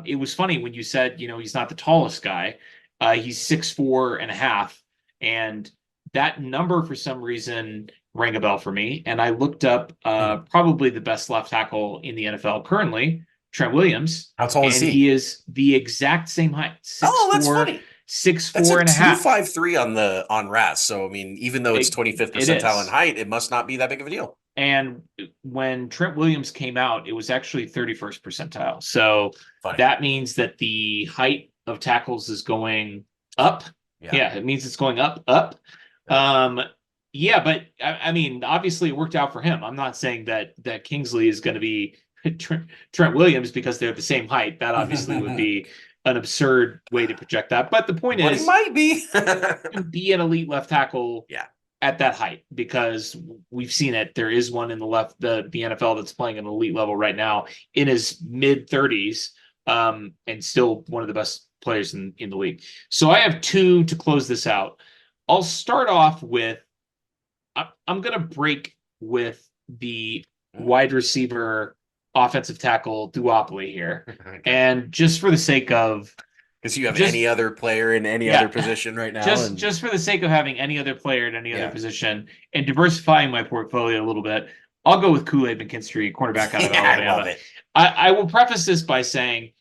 it was funny when you said, you know, he's not the tallest guy. He's 6'4.5", and that number for some reason rang a bell for me. And I looked up probably the best left tackle in the NFL currently, Trent Williams. How tall is he? He is the exact same height. 6'4", that's funny. 6'4.5". 253 on RAS. So I mean, even though it's 25th percentile in height, it must not be that big of a deal. And when Trent Williams came out, it was actually 31st percentile. So that means that the height of tackles is going up. Yeah, it means it's going up. Yeah, but I mean, obviously it worked out for him. I'm not saying that Kingsley is going to be Trent Williams because they're the same height. That obviously would be an absurd way to project that. But the point is, it might be an elite left tackle at that height, because we've seen it. There is one in the NFL that's playing an elite level right now in his mid 30s, and still one of the best players in the league. So I have two to close this out. I'll start off with, I'm going to break with the wide receiver offensive tackle duopoly here. And just for the sake of, because you have any other player in any other position right now. Just for the sake of having any other player in any other position and diversifying my portfolio a little bit, I'll go with Kool-Aid McKinstry, cornerback out of Alabama. I love it. I will preface this by saying,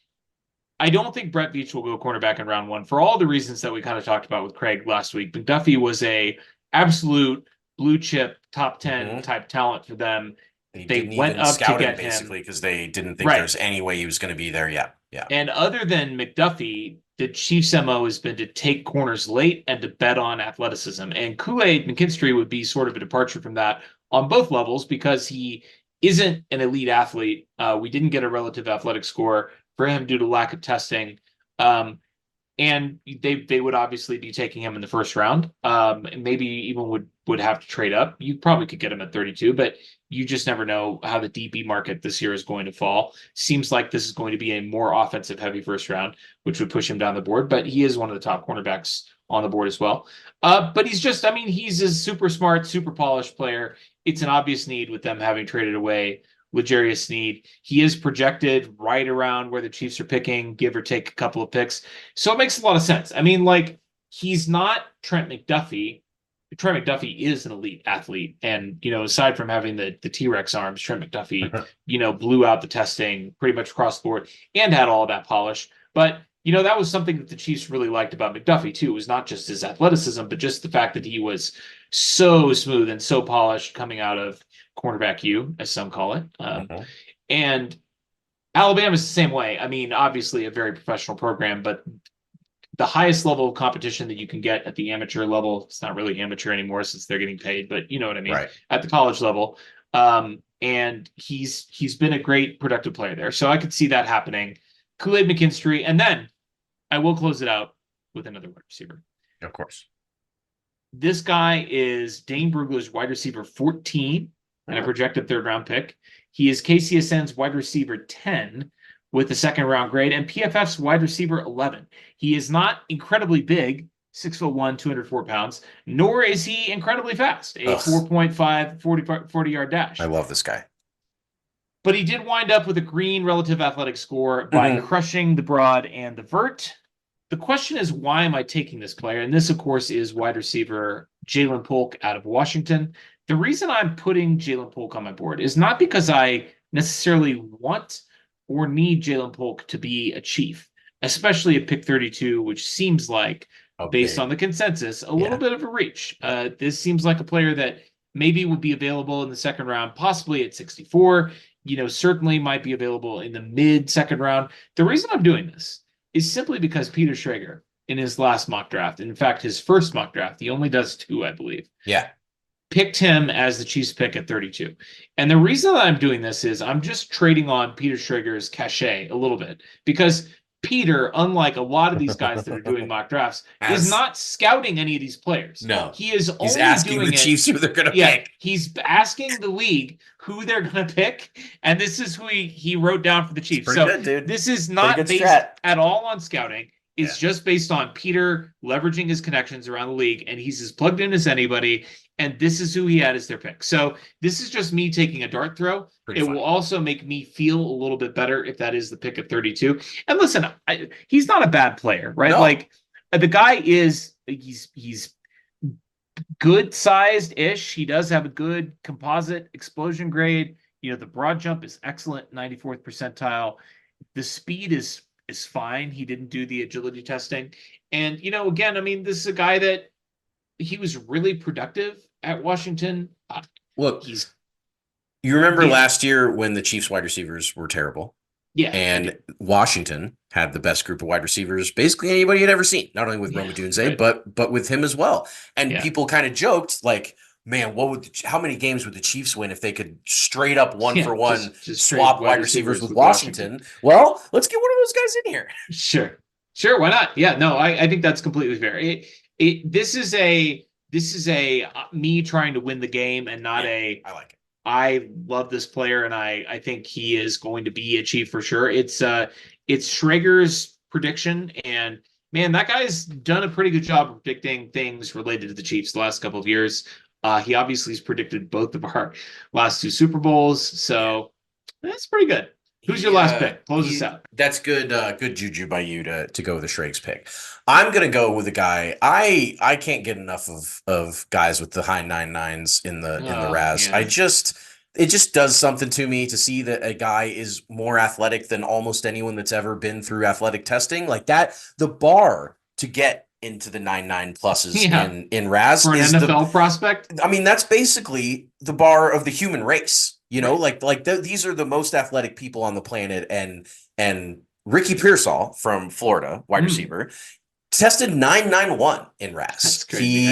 I don't think Brett Veach will go cornerback in round one for all the reasons that we kind of talked about with Craig last week. McDuffie was a absolute blue chip top 10 type talent for them. They went up to get him basically because they didn't think there's any way he was going to be there yet. Yeah. And other than McDuffie, the Chiefs' MO has been to take corners late and to bet on athleticism. And Kool-Aid McKinstry would be sort of a departure from that on both levels, because he isn't an elite athlete. We didn't get a relative athletic score for him due to lack of testing. And they would obviously be taking him in the first round. And maybe even would have to trade up. You probably could get him at 32, but you just never know how the DB market this year is going to fall. Seems like this is going to be a more offensive heavy first round, which would push him down the board, but he is one of the top cornerbacks on the board as well. But he's just, I mean, he's a super smart, super polished player. It's an obvious need with them having traded away L'Jarius Sneed. He is projected right around where the Chiefs are picking, give or take a couple of picks. So it makes a lot of sense. I mean, like, he's not Trent McDuffie. Trent McDuffie is an elite athlete. And, you know, aside from having the T-Rex arms, Trent McDuffie, you know, blew out the testing pretty much across the board and had all of that polish. But, you know, that was something that the Chiefs really liked about McDuffie, too. It was not just his athleticism, but just the fact that he was so smooth and so polished coming out of cornerback U, as some call it. And Alabama's the same way. I mean, obviously a very professional program, but the highest level of competition that you can get at the amateur level, it's not really amateur anymore since they're getting paid, but you know what I mean, Right. At the college level. And he's been a great productive player there. So I could see that happening. Kool-Aid McKinstry. And then I will close it out with another wide receiver. Of course. This guy is Dane Brugler's wide receiver 14 and a projected third round pick. He is KCSN's wide receiver 10 with the second round grade and PFF's wide receiver 11. He is not incredibly big, 6'1", 204 pounds, nor is he incredibly fast, a 4.5 40-yard dash. I love this guy. But he did wind up with a green relative athletic score by crushing the broad and the vert. The question is, why am I taking this player? And this, of course, is wide receiver Jalen Polk out of Washington. The reason I'm putting Jalen Polk on my board is not because I necessarily want or need Jalen Polk to be a Chief, especially at pick 32, which seems like, based on the consensus, a little bit of a reach. This seems like a player that maybe would be available in the second round, possibly at 64, you know, certainly might be available in the mid second round. The reason I'm doing this is simply because Peter Schrager, in his last mock draft, in fact, his first mock draft, he only does 2, I believe. Yeah. Picked him as the Chiefs pick at 32. And the reason that I'm doing this is I'm just trading on Peter Schrager's cachet a little bit, because Peter, unlike a lot of these guys that are doing mock drafts, is not scouting any of these players. No. He's only asking the Chiefs who they're going to pick. He's asking the league who they're going to pick, and this is who he wrote down for the Chiefs. So good, dude. This is not based at all on scouting. It's just based on Peter leveraging his connections around the league, and he's as plugged in as anybody, and this is who he had as their pick. So this is just me taking a dart throw. Will also make me feel a little bit better if that is the pick at 32. And listen, he's not a bad player, right? No. Like, the guy is, he's good sized-ish. He does have a good composite explosion grade. You know, the broad jump is excellent, 94th percentile. The speed is fine. He didn't do the agility testing. And, you know, again, I mean, this is a guy that he was really productive at Washington. Look, you remember last year when the Chiefs wide receivers were terrible? Yeah. And Washington had the best group of wide receivers basically anybody had ever seen, not only with Rome Odunze, but with him as well. And people kind of joked, like, man, how many games would the Chiefs win if they could straight up one for one just swap wide receivers with Washington? Well, let's get one of those guys in here. Sure. Why not? Yeah, no, I think that's completely fair. This is a me trying to win the game and not I like it. I love this player and I think he is going to be a Chief for sure. It's Schrager's prediction, and man, that guy's done a pretty good job of predicting things related to the Chiefs the last couple of years. He obviously has predicted both of our last 2 Super Bowls, so that's pretty good. Who's your last pick? Close us out. That's good. Good juju by you to go with the Schrags pick. I'm gonna go with a guy. I can't get enough of guys with the high 9.9s in the RAS. Yeah. It just does something to me to see that a guy is more athletic than almost anyone that's ever been through athletic testing. Like that, the bar to get into the 9.9 pluses in RAS for an is NFL prospect. I mean, that's basically the bar of the human race. You know, these are the most athletic people on the planet, and Ricky Pearsall from Florida, wide receiver, tested 991 in RAS. That's crazy.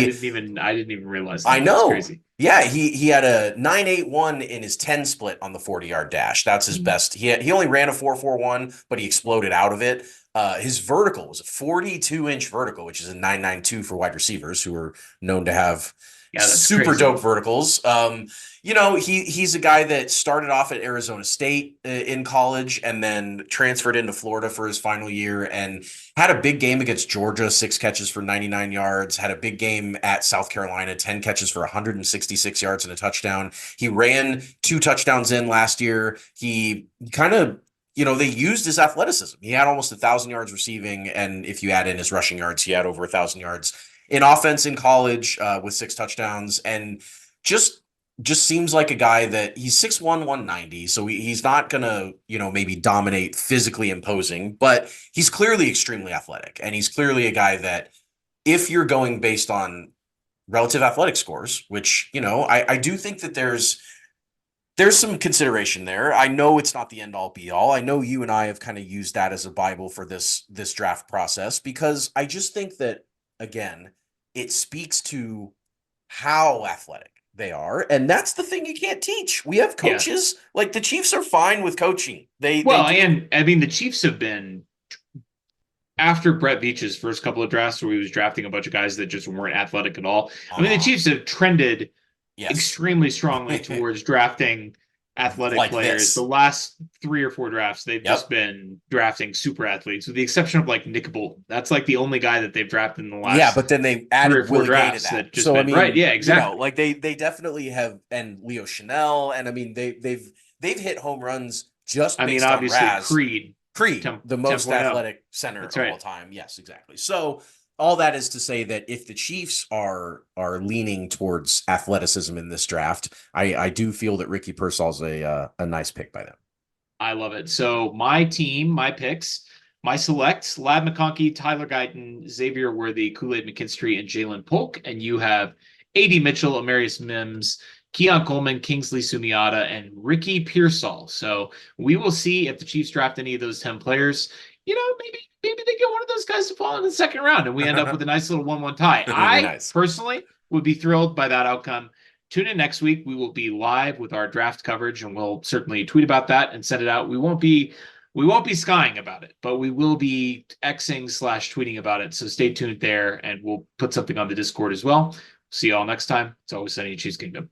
I didn't even realize that. I know. That's crazy. Yeah, he had a 981 in his 10 split on the 40-yard dash. That's his best. He only ran a 441, but he exploded out of it. His vertical was a 42-inch vertical, which is a 992 for wide receivers who are known to have super crazy. dope verticals. He's a guy that started off at Arizona State in college and then transferred into Florida for his final year and had a big game against Georgia, 6 catches for 99 yards, had a big game at South Carolina, 10 catches for 166 yards and a touchdown. He ran 2 touchdowns in last year. He kind of, they used his athleticism. He had almost 1,000 yards receiving, and if you add in his rushing yards, he had over 1,000 yards in offense in college with 6 touchdowns, and just seems like a guy that he's 6'1", 190. So he's not going to, maybe dominate physically imposing, but he's clearly extremely athletic. And he's clearly a guy that if you're going based on relative athletic scores, which, I do think that there's some consideration there. I know it's not the end all be all. I know you and I have kind of used that as a Bible for this draft process, because I just think that, again, it speaks to how athletic they are, and that's the thing you can't teach. We have coaches like the Chiefs are fine with coaching. And I mean the Chiefs have been, after Brett Veach's first couple of drafts where he was drafting a bunch of guys that just weren't athletic at all. I mean, the Chiefs have trended extremely strongly towards drafting athletic players. This. The last 3 or 4 drafts, they've just been drafting super athletes, with the exception of like Nick Bolton. That's like the only guy that they've drafted in the last. But then they added Willie Gay to that. So right, exactly. Like they definitely have, and Leo Chanel, and I mean they've hit home runs just. Based obviously on RAS. Creed, the most 10.0 athletic center of all time. Yes, exactly. So all that is to say that if the Chiefs are leaning towards athleticism in this draft, I do feel that Ricky Pearsall's a nice pick by them. I love it. So my team, my picks, my selects: Ladd McConkey, Tyler Guyton, Xavier Worthy, Kool-Aid McKinstry, and Jalen Polk. And you have A.D. Mitchell, Amarius Mims, Keon Coleman, Kingsley Sumiata, and Ricky Pearsall. So we will see if the Chiefs draft any of those 10 players. Maybe they get one of those guys to fall in the second round and we end up with a nice little 1-1 tie. I personally would be thrilled by that outcome. Tune in next week. We will be live with our draft coverage, and we'll certainly tweet about that and send it out. We won't be skying about it, but we will be Xing/tweeting about it. So stay tuned there, and we'll put something on the Discord as well. See you all next time. It's always sunny in Chiefs Kingdom.